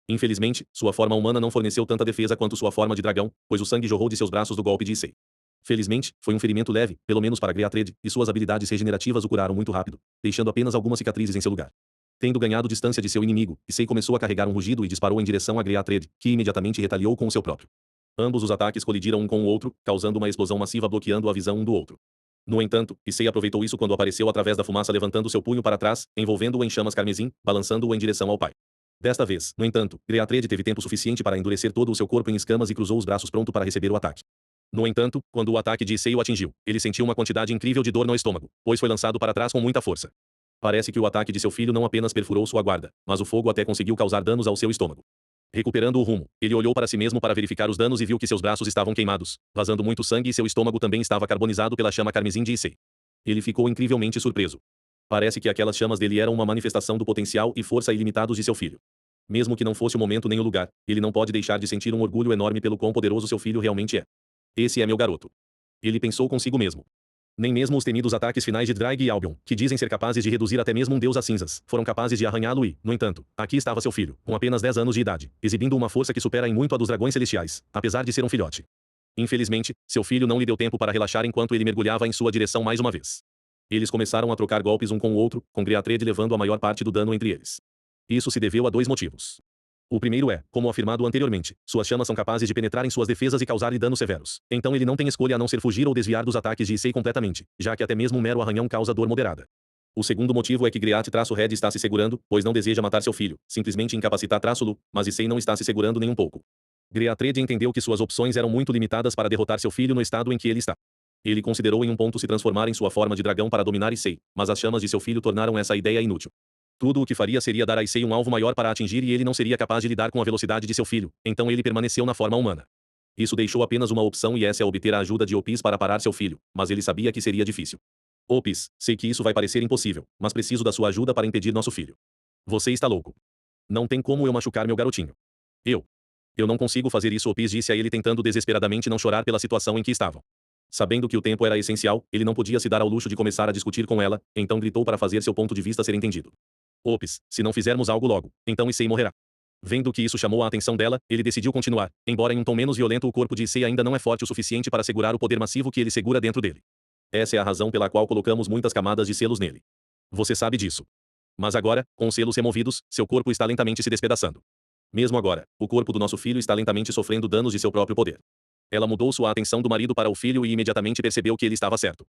Infelizmente, sua forma humana não forneceu tanta defesa quanto sua forma de dragão, pois o sangue jorrou de seus braços do golpe de Issei. Felizmente, foi um ferimento leve, pelo menos para Greatred, e suas habilidades regenerativas o curaram muito rápido, deixando apenas algumas cicatrizes em seu lugar. Tendo ganhado distância de seu inimigo, Issei começou a carregar um rugido e disparou em direção a Greatred, que imediatamente retaliou com o seu próprio. Ambos os ataques colidiram um com o outro, causando uma explosão massiva bloqueando a visão um do outro. No entanto, Issei aproveitou isso quando apareceu através da fumaça levantando seu punho para trás, envolvendo-o em chamas carmesim, balançando-o em direção ao pai. Desta vez, no entanto, Greatred teve tempo suficiente para endurecer todo o seu corpo em escamas e cruzou os braços pronto para receber o ataque. No entanto, quando o ataque de Issei o atingiu, ele sentiu uma quantidade incrível de dor no estômago, pois foi lançado para trás com muita força. Parece que o ataque de seu filho não apenas perfurou sua guarda, mas o fogo até conseguiu causar danos ao seu estômago. Recuperando o rumo, ele olhou para si mesmo para verificar os danos e viu que seus braços estavam queimados, vazando muito sangue e seu estômago também estava carbonizado pela chama carmesim de Issei. Ele ficou incrivelmente surpreso. Parece que aquelas chamas dele eram uma manifestação do potencial e força ilimitados de seu filho. Mesmo que não fosse o momento nem o lugar, ele não pode deixar de sentir um orgulho enorme pelo quão poderoso seu filho realmente é. Esse é meu garoto. Ele pensou consigo mesmo. Nem mesmo os temidos ataques finais de Drag e Albion, que dizem ser capazes de reduzir até mesmo um deus a cinzas, foram capazes de arranhá-lo e, no entanto, aqui estava seu filho, com apenas 10 anos de idade, exibindo uma força que supera em muito a dos dragões celestiais, apesar de ser um filhote. Infelizmente, seu filho não lhe deu tempo para relaxar enquanto ele mergulhava em sua direção mais uma vez. Eles começaram a trocar golpes um com o outro, com Greatred levando a maior parte do dano entre eles. Isso se deveu a dois motivos. O primeiro é, como afirmado anteriormente, suas chamas são capazes de penetrar em suas defesas e causar-lhe danos severos. Então ele não tem escolha a não ser fugir ou desviar dos ataques de Issei completamente, já que até mesmo um mero arranhão causa dor moderada. O segundo motivo é que Great-Red está se segurando, pois não deseja matar seu filho, simplesmente incapacitar-Lu, mas Issei não está se segurando nem um pouco. Greatred entendeu que suas opções eram muito limitadas para derrotar seu filho no estado em que ele está. Ele considerou em um ponto se transformar em sua forma de dragão para dominar Issei, mas as chamas de seu filho tornaram essa ideia inútil. Tudo o que faria seria dar a Issei um alvo maior para atingir e ele não seria capaz de lidar com a velocidade de seu filho, então ele permaneceu na forma humana. Isso deixou apenas uma opção e essa é obter a ajuda de Opis para parar seu filho, mas ele sabia que seria difícil. Opis, sei que isso vai parecer impossível, mas preciso da sua ajuda para impedir nosso filho. Você está louco. Não tem como eu machucar meu garotinho. Eu não consigo fazer isso, Opis disse a ele tentando desesperadamente não chorar pela situação em que estavam. Sabendo que o tempo era essencial, ele não podia se dar ao luxo de começar a discutir com ela, então gritou para fazer seu ponto de vista ser entendido. Opis, se não fizermos algo logo, então Issei morrerá. Vendo que isso chamou a atenção dela, ele decidiu continuar, embora em um tom menos violento o corpo de Issei ainda não é forte o suficiente para segurar o poder massivo que ele segura dentro dele. Essa é a razão pela qual colocamos muitas camadas de selos nele. Você sabe disso. Mas agora, com os selos removidos, seu corpo está lentamente se despedaçando. Mesmo agora, o corpo do nosso filho está lentamente sofrendo danos de seu próprio poder. Ela mudou sua atenção do marido para o filho e imediatamente percebeu que ele estava certo.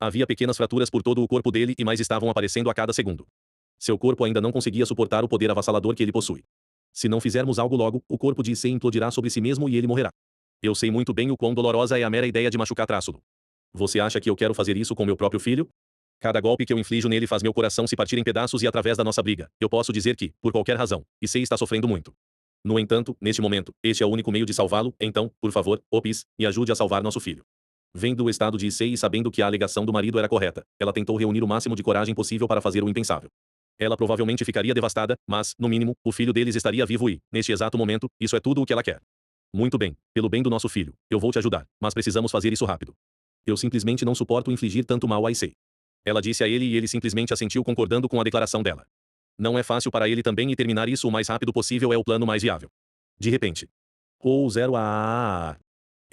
Havia pequenas fraturas por todo o corpo dele e mais estavam aparecendo a cada segundo. Seu corpo ainda não conseguia suportar o poder avassalador que ele possui. Se não fizermos algo logo, o corpo de Issei implodirá sobre si mesmo e ele morrerá. Eu sei muito bem o quão dolorosa é a mera ideia de machucar Traslo. Você acha que eu quero fazer isso com meu próprio filho? Cada golpe que eu inflijo nele faz meu coração se partir em pedaços e através da nossa briga, eu posso dizer que, por qualquer razão, Issei está sofrendo muito. No entanto, neste momento, este é o único meio de salvá-lo, então, por favor, Opis, me ajude a salvar nosso filho. Vendo o estado de Issei e sabendo que a alegação do marido era correta, ela tentou reunir o máximo de coragem possível para fazer o impensável. Ela provavelmente ficaria devastada, mas, no mínimo, o filho deles estaria vivo e, neste exato momento, isso é tudo o que ela quer. Muito bem, pelo bem do nosso filho, eu vou te ajudar, mas precisamos fazer isso rápido. Eu simplesmente não suporto infligir tanto mal a Issei. Ela disse a ele e ele simplesmente assentiu concordando com a declaração dela. Não é fácil para ele também e terminar isso o mais rápido possível é o plano mais viável. De repente. Ou 0 a...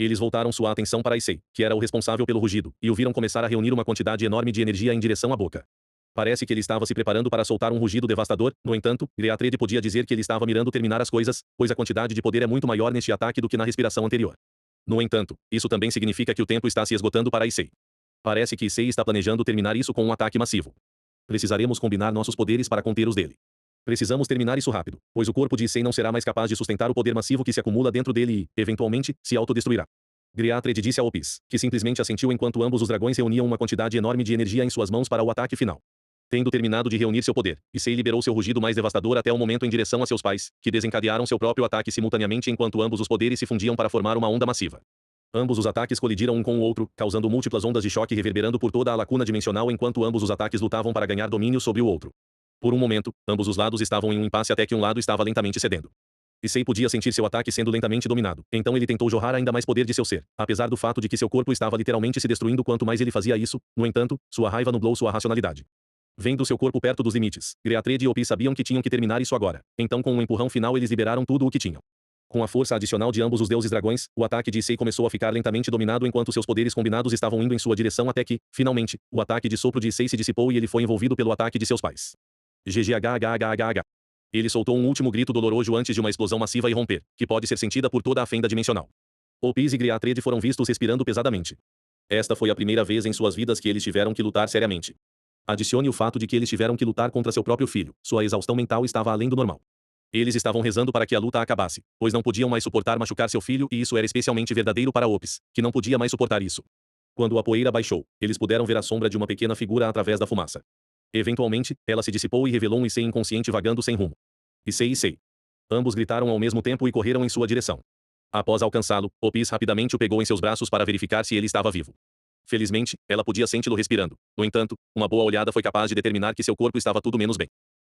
Eles voltaram sua atenção para Issei, que era o responsável pelo rugido, e o viram começar a reunir uma quantidade enorme de energia em direção à boca. Parece que ele estava se preparando para soltar um rugido devastador. No entanto, Greatred podia dizer que ele estava mirando terminar as coisas, pois a quantidade de poder é muito maior neste ataque do que na respiração anterior. No entanto, isso também significa que o tempo está se esgotando para Issei. Parece que Issei está planejando terminar isso com um ataque massivo. Precisaremos combinar nossos poderes para conter os dele. Precisamos terminar isso rápido, pois o corpo de Issei não será mais capaz de sustentar o poder massivo que se acumula dentro dele e, eventualmente, se autodestruirá. Greatred disse a Opis, que simplesmente assentiu enquanto ambos os dragões reuniam uma quantidade enorme de energia em suas mãos para o ataque final. Tendo terminado de reunir seu poder, Issei liberou seu rugido mais devastador até o momento em direção a seus pais, que desencadearam seu próprio ataque simultaneamente enquanto ambos os poderes se fundiam para formar uma onda massiva. Ambos os ataques colidiram um com o outro, causando múltiplas ondas de choque reverberando por toda a lacuna dimensional enquanto ambos os ataques lutavam para ganhar domínio sobre o outro. Por um momento, ambos os lados estavam em um impasse até que um lado estava lentamente cedendo. Issei podia sentir seu ataque sendo lentamente dominado, então ele tentou jorrar ainda mais poder de seu ser, apesar do fato de que seu corpo estava literalmente se destruindo quanto mais ele fazia isso. No entanto, sua raiva nublou sua racionalidade. Vendo seu corpo perto dos limites, Greatred e Opis sabiam que tinham que terminar isso agora, então com um empurrão final eles liberaram tudo o que tinham. Com a força adicional de ambos os deuses dragões, o ataque de Issei começou a ficar lentamente dominado enquanto seus poderes combinados estavam indo em sua direção até que, finalmente, o ataque de sopro de Issei se dissipou e ele foi envolvido pelo ataque de seus pais. GGHHHHH. Ele soltou um último grito doloroso antes de uma explosão massiva irromper, que pode ser sentida por toda a fenda dimensional. Opis e Greatred foram vistos respirando pesadamente. Esta foi a primeira vez em suas vidas que eles tiveram que lutar seriamente. Adicione o fato de que eles tiveram que lutar contra seu próprio filho, sua exaustão mental estava além do normal. Eles estavam rezando para que a luta acabasse, pois não podiam mais suportar machucar seu filho e isso era especialmente verdadeiro para Opis, que não podia mais suportar isso. Quando a poeira baixou, eles puderam ver a sombra de uma pequena figura através da fumaça. Eventualmente, ela se dissipou e revelou um Issei inconsciente vagando sem rumo. Issei, Issei. Ambos gritaram ao mesmo tempo e correram em sua direção. Após alcançá-lo, Opis rapidamente o pegou em seus braços para verificar se ele estava vivo. Felizmente, ela podia senti-lo respirando. No entanto, uma boa olhada foi capaz de determinar que seu corpo estava tudo menos bem.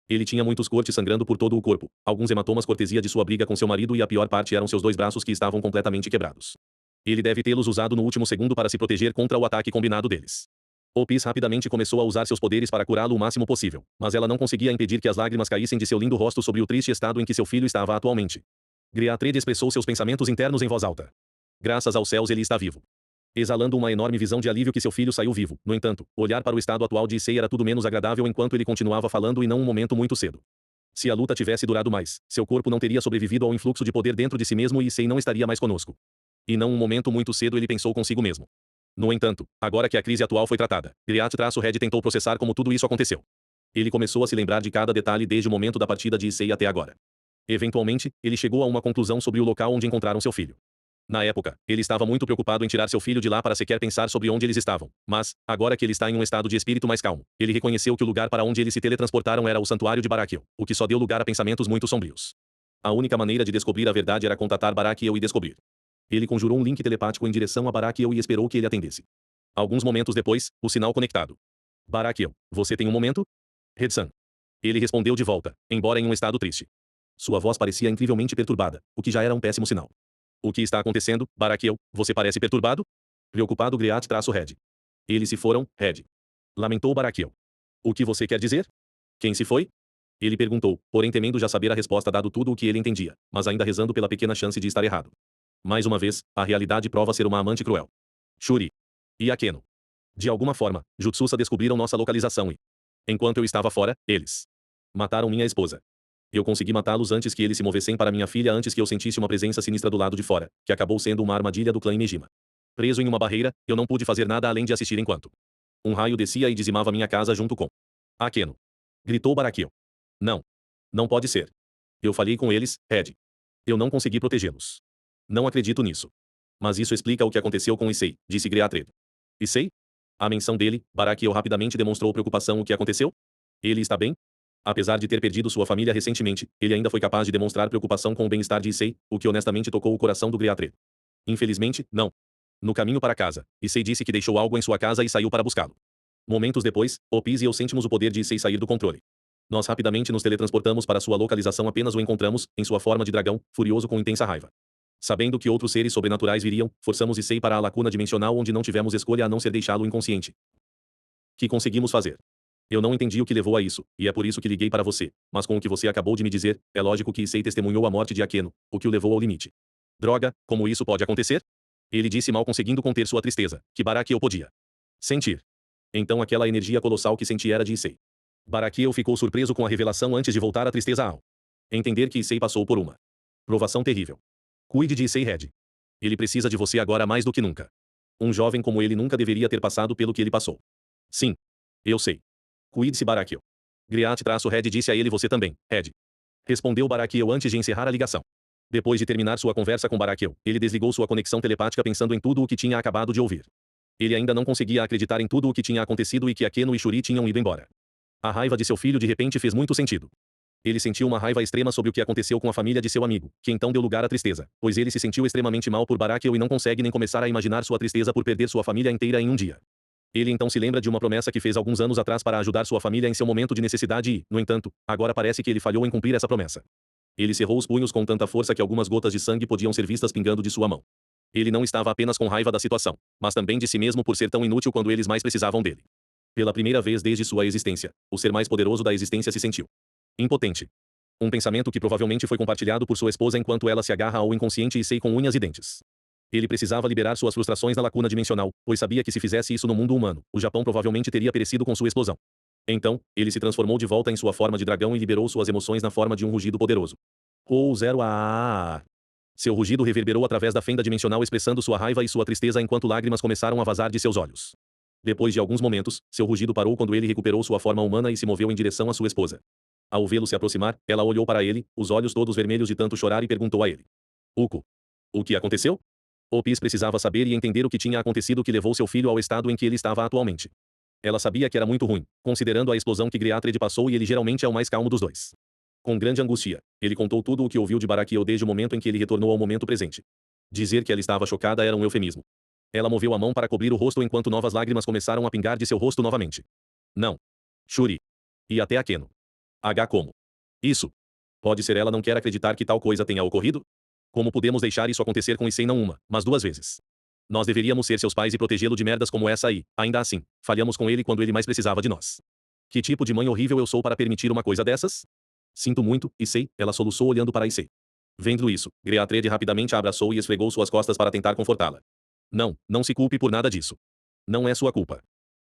Ele tinha muitos cortes sangrando por todo o corpo, alguns hematomas cortesia de sua briga com seu marido e a pior parte eram seus dois braços que estavam completamente quebrados. Ele deve tê-los usado no último segundo para se proteger contra o ataque combinado deles. Opis rapidamente começou a usar seus poderes para curá-lo o máximo possível, mas ela não conseguia impedir que as lágrimas caíssem de seu lindo rosto sobre o triste estado em que seu filho estava atualmente. Greatred expressou seus pensamentos internos em voz alta. Graças aos céus ele está vivo. Exalando uma enorme visão de alívio que seu filho saiu vivo. No entanto, olhar para o estado atual de Issei era tudo menos agradável enquanto ele continuava falando e não um momento muito cedo. Se a luta tivesse durado mais, seu corpo não teria sobrevivido ao influxo de poder dentro de si mesmo e Issei não estaria mais conosco. E não um momento muito cedo ele pensou consigo mesmo. No entanto, agora que a crise atual foi tratada, Great-Red tentou processar como tudo isso aconteceu. Ele começou a se lembrar de cada detalhe desde o momento da partida de Issei até agora. Eventualmente, ele chegou a uma conclusão sobre o local onde encontraram seu filho. Na época, ele estava muito preocupado em tirar seu filho de lá para sequer pensar sobre onde eles estavam, mas, agora que ele está em um estado de espírito mais calmo, ele reconheceu que o lugar para onde eles se teletransportaram era o santuário de Barakiel, o que só deu lugar a pensamentos muito sombrios. A única maneira de descobrir a verdade era contatar Barakiel e descobrir. Ele conjurou um link telepático em direção a Barakiel e esperou que ele atendesse. Alguns momentos depois, o sinal conectado. Barakiel, você tem um momento? Redsan. Ele respondeu de volta, embora em um estado triste. Sua voz parecia incrivelmente perturbada, o que já era um péssimo sinal. O que está acontecendo, Barakiel? Você parece perturbado? Preocupado Great-Red. Eles se foram, Red. Lamentou Barakiel. O que você quer dizer? Quem se foi? Ele perguntou, porém temendo já saber a resposta dado tudo o que ele entendia, mas ainda rezando pela pequena chance de estar errado. Mais uma vez, a realidade prova ser uma amante cruel. Shuri. E Akeno. De alguma forma, Jutsusa descobriram nossa localização e... Enquanto eu estava fora, eles... mataram minha esposa. Eu consegui matá-los antes que eles se movessem para minha filha antes que eu sentisse uma presença sinistra do lado de fora, que acabou sendo uma armadilha do clã Imejima. Preso em uma barreira, eu não pude fazer nada além de assistir enquanto um raio descia e dizimava minha casa junto com Akeno. Gritou Barakiel. Não. Não pode ser. Eu falhei com eles, Red. Eu não consegui protegê-los. Não acredito nisso. Mas isso explica o que aconteceu com Issei, disse Great-Red. Issei? A menção dele, Barakiel rapidamente demonstrou preocupação. O que aconteceu? Ele está bem? Apesar de ter perdido sua família recentemente, ele ainda foi capaz de demonstrar preocupação com o bem-estar de Issei, o que honestamente tocou o coração do Great-Red. Infelizmente, não. No caminho para casa, Issei disse que deixou algo em sua casa e saiu para buscá-lo. Momentos depois, Opis e eu sentimos o poder de Issei sair do controle. Nós rapidamente nos teletransportamos para sua localização apenas o encontramos, em sua forma de dragão, furioso com intensa raiva. Sabendo que outros seres sobrenaturais viriam, forçamos Issei para a lacuna dimensional onde não tivemos escolha a não ser deixá-lo inconsciente. Que conseguimos fazer? Eu não entendi o que levou a isso, e é por isso que liguei para você, mas com o que você acabou de me dizer, é lógico que Issei testemunhou a morte de Akeno, o que o levou ao limite. Droga, como isso pode acontecer? Ele disse mal conseguindo conter sua tristeza, que Barakiel podia sentir. Então aquela energia colossal que senti era de Issei. Barakiel ficou surpreso com a revelação antes de voltar a tristeza ao entender que Issei passou por uma provação terrível. Cuide de Issei Red. Ele precisa de você agora mais do que nunca. Um jovem como ele nunca deveria ter passado pelo que ele passou. Sim. Eu sei. Cuide-se Barakiel. Griat-Red disse a ele você também, Red. Respondeu Barakiel antes de encerrar a ligação. Depois de terminar sua conversa com Barakiel, ele desligou sua conexão telepática pensando em tudo o que tinha acabado de ouvir. Ele ainda não conseguia acreditar em tudo o que tinha acontecido e que Akeno e Shuri tinham ido embora. A raiva de seu filho de repente fez muito sentido. Ele sentiu uma raiva extrema sobre o que aconteceu com a família de seu amigo, que então deu lugar à tristeza, pois ele se sentiu extremamente mal por Barakiel e não consegue nem começar a imaginar sua tristeza por perder sua família inteira em um dia. Ele então se lembra de uma promessa que fez alguns anos atrás para ajudar sua família em seu momento de necessidade e, no entanto, agora parece que ele falhou em cumprir essa promessa. Ele cerrou os punhos com tanta força que algumas gotas de sangue podiam ser vistas pingando de sua mão. Ele não estava apenas com raiva da situação, mas também de si mesmo por ser tão inútil quando eles mais precisavam dele. Pela primeira vez desde sua existência, o ser mais poderoso da existência se sentiu impotente. Um pensamento que provavelmente foi compartilhado por sua esposa enquanto ela se agarra ao inconsciente Issei com unhas e dentes. Ele precisava liberar suas frustrações na lacuna dimensional, pois sabia que se fizesse isso no mundo humano, o Japão provavelmente teria perecido com sua explosão. Então, ele se transformou de volta em sua forma de dragão e liberou suas emoções na forma de um rugido poderoso. Ou 0 a. Seu rugido reverberou através da fenda dimensional expressando sua raiva e sua tristeza enquanto lágrimas começaram a vazar de seus olhos. Depois de alguns momentos, seu rugido parou quando ele recuperou sua forma humana e se moveu em direção à sua esposa. Ao vê-lo se aproximar, ela olhou para ele, os olhos todos vermelhos de tanto chorar e perguntou a ele. Uko. O que aconteceu? Opis precisava saber e entender o que tinha acontecido que levou seu filho ao estado em que ele estava atualmente. Ela sabia que era muito ruim, considerando a explosão que Griatred passou e ele geralmente é o mais calmo dos dois. Com grande angústia, ele contou tudo o que ouviu de Barakiel desde o momento em que ele retornou ao momento presente. Dizer que ela estava chocada era um eufemismo. Ela moveu a mão para cobrir o rosto enquanto novas lágrimas começaram a pingar de seu rosto novamente. Não. Shuri. E até Akeno. Como? Isso. Pode ser ela não quer acreditar que tal coisa tenha ocorrido? Como podemos deixar isso acontecer com Issei não uma, mas duas vezes? Nós deveríamos ser seus pais e protegê-lo de merdas como essa e, ainda assim, falhamos com ele quando ele mais precisava de nós. Que tipo de mãe horrível eu sou para permitir uma coisa dessas? Sinto muito, Issei, ela soluçou olhando para Issei. Vendo isso, Griatred rapidamente a abraçou e esfregou suas costas para tentar confortá-la. Não, não se culpe por nada disso. Não é sua culpa.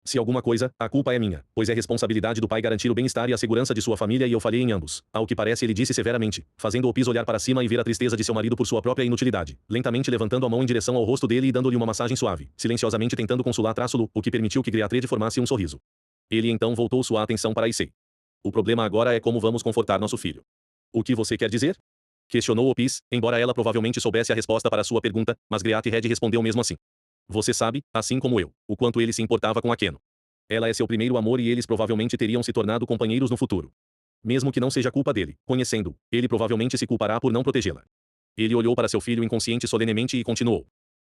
Se alguma coisa, a culpa é minha, pois é responsabilidade do pai garantir o bem-estar e a segurança de sua família e eu falhei em ambos. Ao que parece ele disse severamente, fazendo o Opis olhar para cima e ver a tristeza de seu marido por sua própria inutilidade, lentamente levantando a mão em direção ao rosto dele e dando-lhe uma massagem suave, silenciosamente tentando consolar-lo, o que permitiu que Griatred formasse um sorriso. Ele então voltou sua atenção para Issei. O problema agora é como vamos confortar nosso filho. O que você quer dizer? Questionou Opis, embora ela provavelmente soubesse a resposta para sua pergunta, mas Griatred respondeu mesmo assim. Você sabe, assim como eu, o quanto ele se importava com Akeno. Ela é seu primeiro amor e eles provavelmente teriam se tornado companheiros no futuro. Mesmo que não seja culpa dele, conhecendo, ele provavelmente se culpará por não protegê-la. Ele olhou para seu filho inconsciente solenemente e continuou.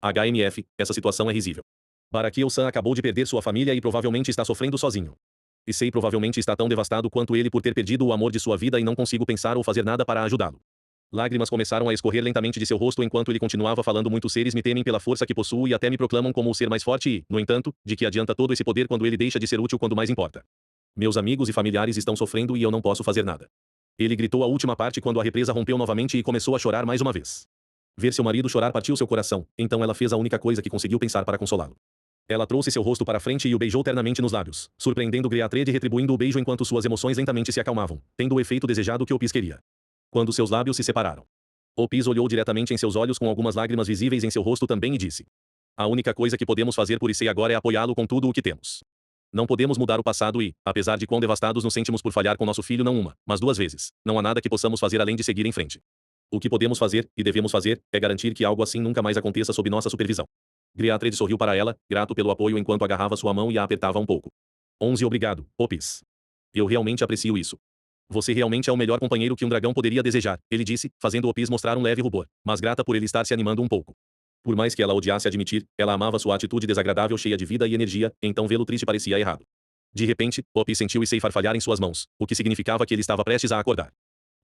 HMF, essa situação é risível. Barakiel-san acabou de perder sua família e provavelmente está sofrendo sozinho. Issei provavelmente está tão devastado quanto ele por ter perdido o amor de sua vida e não consigo pensar ou fazer nada para ajudá-lo. Lágrimas começaram a escorrer lentamente de seu rosto enquanto ele continuava falando muitos seres me temem pela força que possuo e até me proclamam como o ser mais forte e, no entanto, de que adianta todo esse poder quando ele deixa de ser útil quando mais importa. Meus amigos e familiares estão sofrendo e eu não posso fazer nada. Ele gritou a última parte quando a represa rompeu novamente e começou a chorar mais uma vez. Ver seu marido chorar partiu seu coração, então ela fez a única coisa que conseguiu pensar para consolá-lo. Ela trouxe seu rosto para frente e o beijou ternamente nos lábios, surpreendendo Griatred e retribuindo o beijo enquanto suas emoções lentamente se acalmavam, tendo o efeito desejado que Opis queria. Quando seus lábios se separaram, Opis olhou diretamente em seus olhos com algumas lágrimas visíveis em seu rosto também e disse. A única coisa que podemos fazer por Issei agora é apoiá-lo com tudo o que temos. Não podemos mudar o passado e, apesar de quão devastados nos sentimos por falhar com nosso filho não uma, mas duas vezes, não há nada que possamos fazer além de seguir em frente. O que podemos fazer, e devemos fazer, é garantir que algo assim nunca mais aconteça sob nossa supervisão. Griatred sorriu para ela, grato pelo apoio enquanto agarrava sua mão e a apertava um pouco. 11 Obrigado, Opis. Eu realmente aprecio isso. Você realmente é o melhor companheiro que um dragão poderia desejar, ele disse, fazendo Opis mostrar um leve rubor, mas grata por ele estar se animando um pouco. Por mais que ela odiasse admitir, ela amava sua atitude desagradável cheia de vida e energia, então vê-lo triste parecia errado. De repente, Opis sentiu Issei farfalhar em suas mãos, o que significava que ele estava prestes a acordar.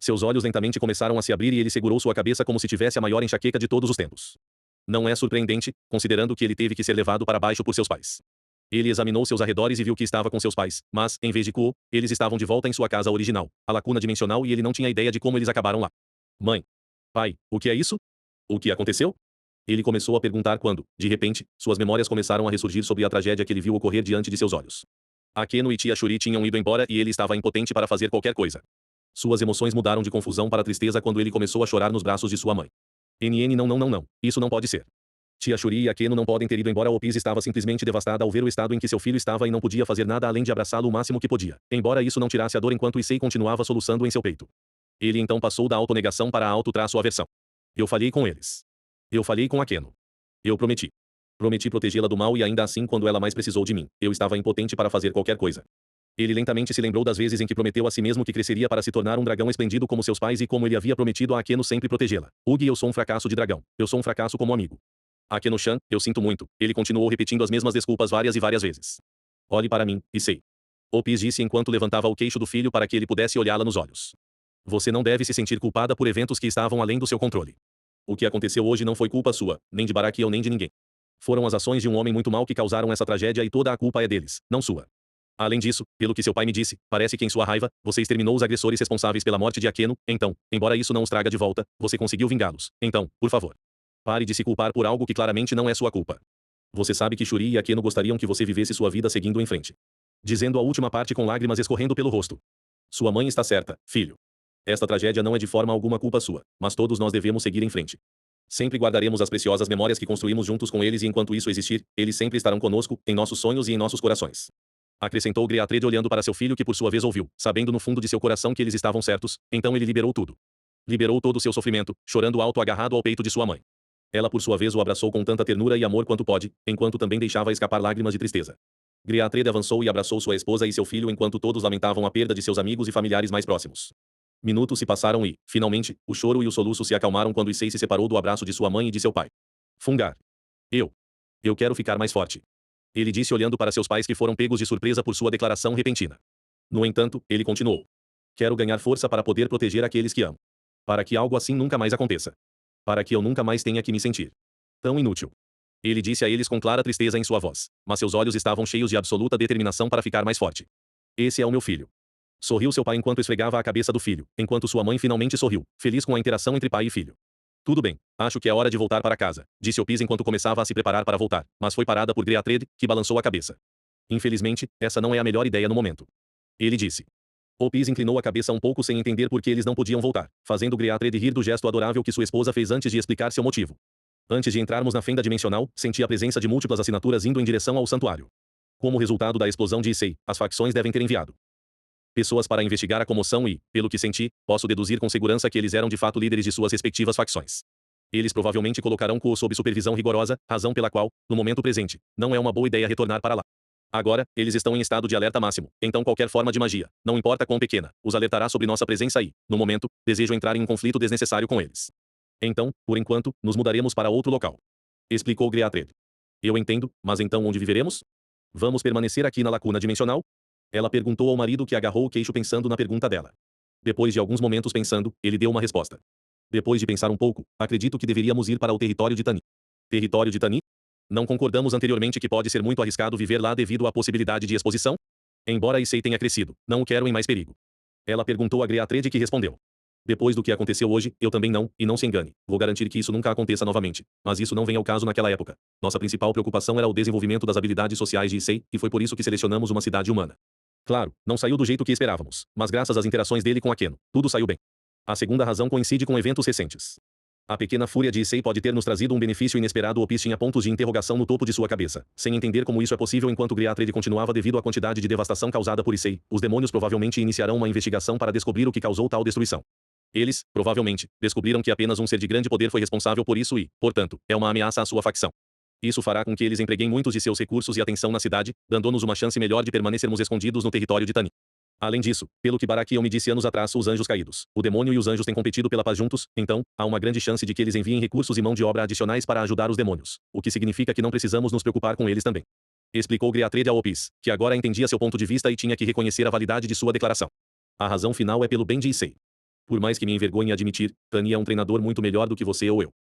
Seus olhos lentamente começaram a se abrir e ele segurou sua cabeça como se tivesse a maior enxaqueca de todos os tempos. Não é surpreendente, considerando que ele teve que ser levado para baixo por seus pais. Ele examinou seus arredores e viu que estava com seus pais, mas, em vez de Kuo, eles estavam de volta em sua casa original, a lacuna dimensional e ele não tinha ideia de como eles acabaram lá. Mãe. Pai, o que é isso? O que aconteceu? Ele começou a perguntar quando, de repente, suas memórias começaram a ressurgir sobre a tragédia que ele viu ocorrer diante de seus olhos. Akeno e tia Shuri tinham ido embora e ele estava impotente para fazer qualquer coisa. Suas emoções mudaram de confusão para tristeza quando ele começou a chorar nos braços de sua mãe. NN não não não não, isso não pode ser. Tia Shuri e Akeno não podem ter ido embora. Opis estava simplesmente devastada ao ver o estado em que seu filho estava e não podia fazer nada além de abraçá-lo o máximo que podia, embora isso não tirasse a dor enquanto Issei continuava soluçando em seu peito. Ele então passou da autonegação para a auto-aversão. Eu falhei com eles. Eu falhei com Akeno. Eu prometi. Prometi protegê-la do mal e ainda assim quando ela mais precisou de mim, eu estava impotente para fazer qualquer coisa. Ele lentamente se lembrou das vezes em que prometeu a si mesmo que cresceria para se tornar um dragão esplêndido como seus pais e como ele havia prometido a Akeno sempre protegê-la. Ugi, eu sou um fracasso de dragão. Eu sou um fracasso como amigo. Akeno-chan, eu sinto muito. Ele continuou repetindo as mesmas desculpas várias e várias vezes. Olhe para mim, Issei. Opis disse enquanto levantava o queixo do filho para que ele pudesse olhá-la nos olhos. Você não deve se sentir culpada por eventos que estavam além do seu controle. O que aconteceu hoje não foi culpa sua, nem de Baraki ou nem de ninguém. Foram as ações de um homem muito mau que causaram essa tragédia e toda a culpa é deles, não sua. Além disso, pelo que seu pai me disse, parece que em sua raiva, você exterminou os agressores responsáveis pela morte de Akeno, então, embora isso não os traga de volta, você conseguiu vingá-los. Então, por favor. Pare de se culpar por algo que claramente não é sua culpa. Você sabe que Shuri e Akeno gostariam que você vivesse sua vida seguindo em frente. Dizendo a última parte com lágrimas escorrendo pelo rosto. Sua mãe está certa, filho. Esta tragédia não é de forma alguma culpa sua, mas todos nós devemos seguir em frente. Sempre guardaremos as preciosas memórias que construímos juntos com eles e enquanto isso existir, eles sempre estarão conosco, em nossos sonhos e em nossos corações. Acrescentou Griatred olhando para seu filho que por sua vez ouviu, sabendo no fundo de seu coração que eles estavam certos, então ele liberou tudo. Liberou todo o seu sofrimento, chorando alto agarrado ao peito de sua mãe. Ela por sua vez o abraçou com tanta ternura e amor quanto pode, enquanto também deixava escapar lágrimas de tristeza. Griatred avançou e abraçou sua esposa e seu filho enquanto todos lamentavam a perda de seus amigos e familiares mais próximos. Minutos se passaram e, finalmente, o choro e o soluço se acalmaram quando Issei se separou do abraço de sua mãe e de seu pai. Fungar. Eu quero ficar mais forte. Ele disse olhando para seus pais que foram pegos de surpresa por sua declaração repentina. No entanto, ele continuou. Quero ganhar força para poder proteger aqueles que amo. Para que algo assim nunca mais aconteça. Para que eu nunca mais tenha que me sentir tão inútil. Ele disse a eles com clara tristeza em sua voz, mas seus olhos estavam cheios de absoluta determinação para ficar mais forte. Esse é o meu filho. Sorriu seu pai enquanto esfregava a cabeça do filho, enquanto sua mãe finalmente sorriu, feliz com a interação entre pai e filho. Tudo bem, acho que é hora de voltar para casa, disse Opis enquanto começava a se preparar para voltar, mas foi parada por Griatred, que balançou a cabeça. Infelizmente, essa não é a melhor ideia no momento. Ele disse. Opis inclinou a cabeça um pouco sem entender por que eles não podiam voltar, fazendo Griatred rir do gesto adorável que sua esposa fez antes de explicar seu motivo. Antes de entrarmos na fenda dimensional, senti a presença de múltiplas assinaturas indo em direção ao santuário. Como resultado da explosão de Issei, as facções devem ter enviado pessoas para investigar a comoção e, pelo que senti, posso deduzir com segurança que eles eram de fato líderes de suas respectivas facções. Eles provavelmente colocarão Kuo sob supervisão rigorosa, razão pela qual, no momento presente, não é uma boa ideia retornar para lá. Agora, eles estão em estado de alerta máximo, então qualquer forma de magia, não importa quão pequena, os alertará sobre nossa presença e, no momento, desejo entrar em um conflito desnecessário com eles. Então, por enquanto, nos mudaremos para outro local. Explicou Griatred. Eu entendo, mas então onde viveremos? Vamos permanecer aqui na lacuna dimensional? Ela perguntou ao marido que agarrou o queixo pensando na pergunta dela. Depois de alguns momentos pensando, ele deu uma resposta. Depois de pensar um pouco, acredito que deveríamos ir para o território de Tani. Território de Tani? Não concordamos anteriormente que pode ser muito arriscado viver lá devido à possibilidade de exposição? Embora Issei tenha crescido, não o quero em mais perigo. Ela perguntou a Griatred que respondeu. Depois do que aconteceu hoje, eu também não, e não se engane, vou garantir que isso nunca aconteça novamente. Mas isso não vem ao caso naquela época. Nossa principal preocupação era o desenvolvimento das habilidades sociais de Issei, e foi por isso que selecionamos uma cidade humana. Claro, não saiu do jeito que esperávamos, mas graças às interações dele com Akeno, tudo saiu bem. A segunda razão coincide com eventos recentes. A pequena fúria de Issei pode ter nos trazido um benefício inesperado. Opis tinha pontos de interrogação no topo de sua cabeça, sem entender como isso é possível enquanto Griatred continuava devido à quantidade de devastação causada por Issei. Os demônios provavelmente iniciarão uma investigação para descobrir o que causou tal destruição. Eles, provavelmente, descobriram que apenas um ser de grande poder foi responsável por isso e, portanto, é uma ameaça à sua facção. Isso fará com que eles empreguem muitos de seus recursos e atenção na cidade, dando-nos uma chance melhor de permanecermos escondidos no território de Tani. Além disso, pelo que Barakiel me disse anos atrás, os anjos caídos, o demônio e os anjos têm competido pela paz juntos, então, há uma grande chance de que eles enviem recursos e mão de obra adicionais para ajudar os demônios, o que significa que não precisamos nos preocupar com eles também. Explicou Griatred a Opis, que agora entendia seu ponto de vista e tinha que reconhecer a validade de sua declaração. A razão final é pelo bem de Issei. Por mais que me envergonhe admitir, Tani é um treinador muito melhor do que você ou eu.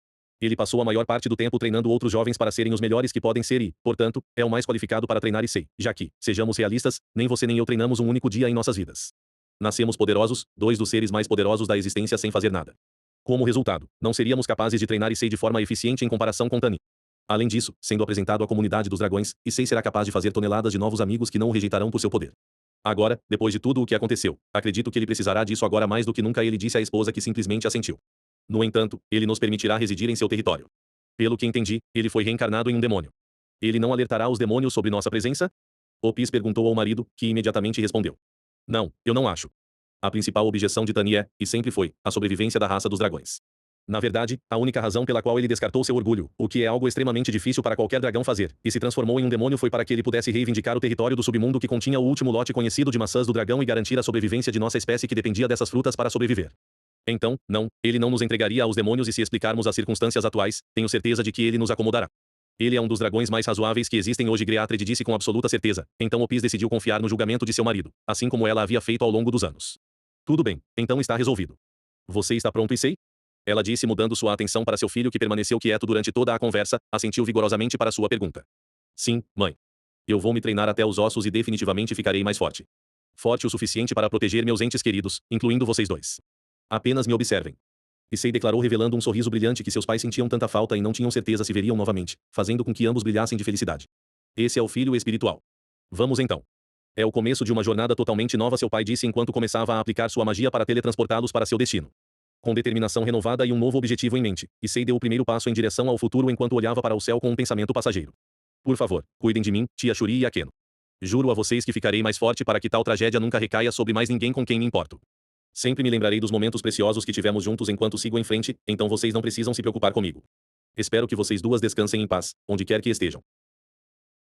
Ele passou a maior parte do tempo treinando outros jovens para serem os melhores que podem ser e, portanto, é o mais qualificado para treinar Issei, já que, sejamos realistas, nem você nem eu treinamos um único dia em nossas vidas. Nascemos poderosos, dois dos seres mais poderosos da existência sem fazer nada. Como resultado, não seríamos capazes de treinar Issei de forma eficiente em comparação com Tani. Além disso, sendo apresentado à comunidade dos dragões, Issei será capaz de fazer toneladas de novos amigos que não o rejeitarão por seu poder. Agora, depois de tudo o que aconteceu, acredito que ele precisará disso agora mais do que nunca, ele disse à esposa, que simplesmente assentiu. No entanto, ele nos permitirá residir em seu território. Pelo que entendi, ele foi reencarnado em um demônio. Ele não alertará os demônios sobre nossa presença? Opis perguntou ao marido, que imediatamente respondeu. Não, eu não acho. A principal objeção de Tani é, e sempre foi, a sobrevivência da raça dos dragões. Na verdade, a única razão pela qual ele descartou seu orgulho, o que é algo extremamente difícil para qualquer dragão fazer, e se transformou em um demônio, foi para que ele pudesse reivindicar o território do submundo que continha o último lote conhecido de maçãs do dragão e garantir a sobrevivência de nossa espécie que dependia dessas frutas para sobreviver. Então, não, ele não nos entregaria aos demônios, e se explicarmos as circunstâncias atuais, tenho certeza de que ele nos acomodará. Ele é um dos dragões mais razoáveis que existem hoje, Greatred disse com absoluta certeza. Então Opis decidiu confiar no julgamento de seu marido, assim como ela havia feito ao longo dos anos. Tudo bem, então está resolvido. Você está pronto, Issei? Ela disse, mudando sua atenção para seu filho, que permaneceu quieto durante toda a conversa, assentiu vigorosamente para sua pergunta. Sim, mãe. Eu vou me treinar até os ossos e definitivamente ficarei mais forte. Forte o suficiente para proteger meus entes queridos, incluindo vocês dois. Apenas me observem. Issei declarou, revelando um sorriso brilhante que seus pais sentiam tanta falta e não tinham certeza se veriam novamente, fazendo com que ambos brilhassem de felicidade. Esse é o filho espiritual. Vamos então. É o começo de uma jornada totalmente nova, seu pai disse enquanto começava a aplicar sua magia para teletransportá-los para seu destino. Com determinação renovada e um novo objetivo em mente, Issei deu o primeiro passo em direção ao futuro enquanto olhava para o céu com um pensamento passageiro. Por favor, cuidem de mim, tia Shuri e Akeno. Juro a vocês que ficarei mais forte para que tal tragédia nunca recaia sobre mais ninguém com quem me importo. Sempre me lembrarei dos momentos preciosos que tivemos juntos enquanto sigo em frente, então vocês não precisam se preocupar comigo. Espero que vocês duas descansem em paz, onde quer que estejam.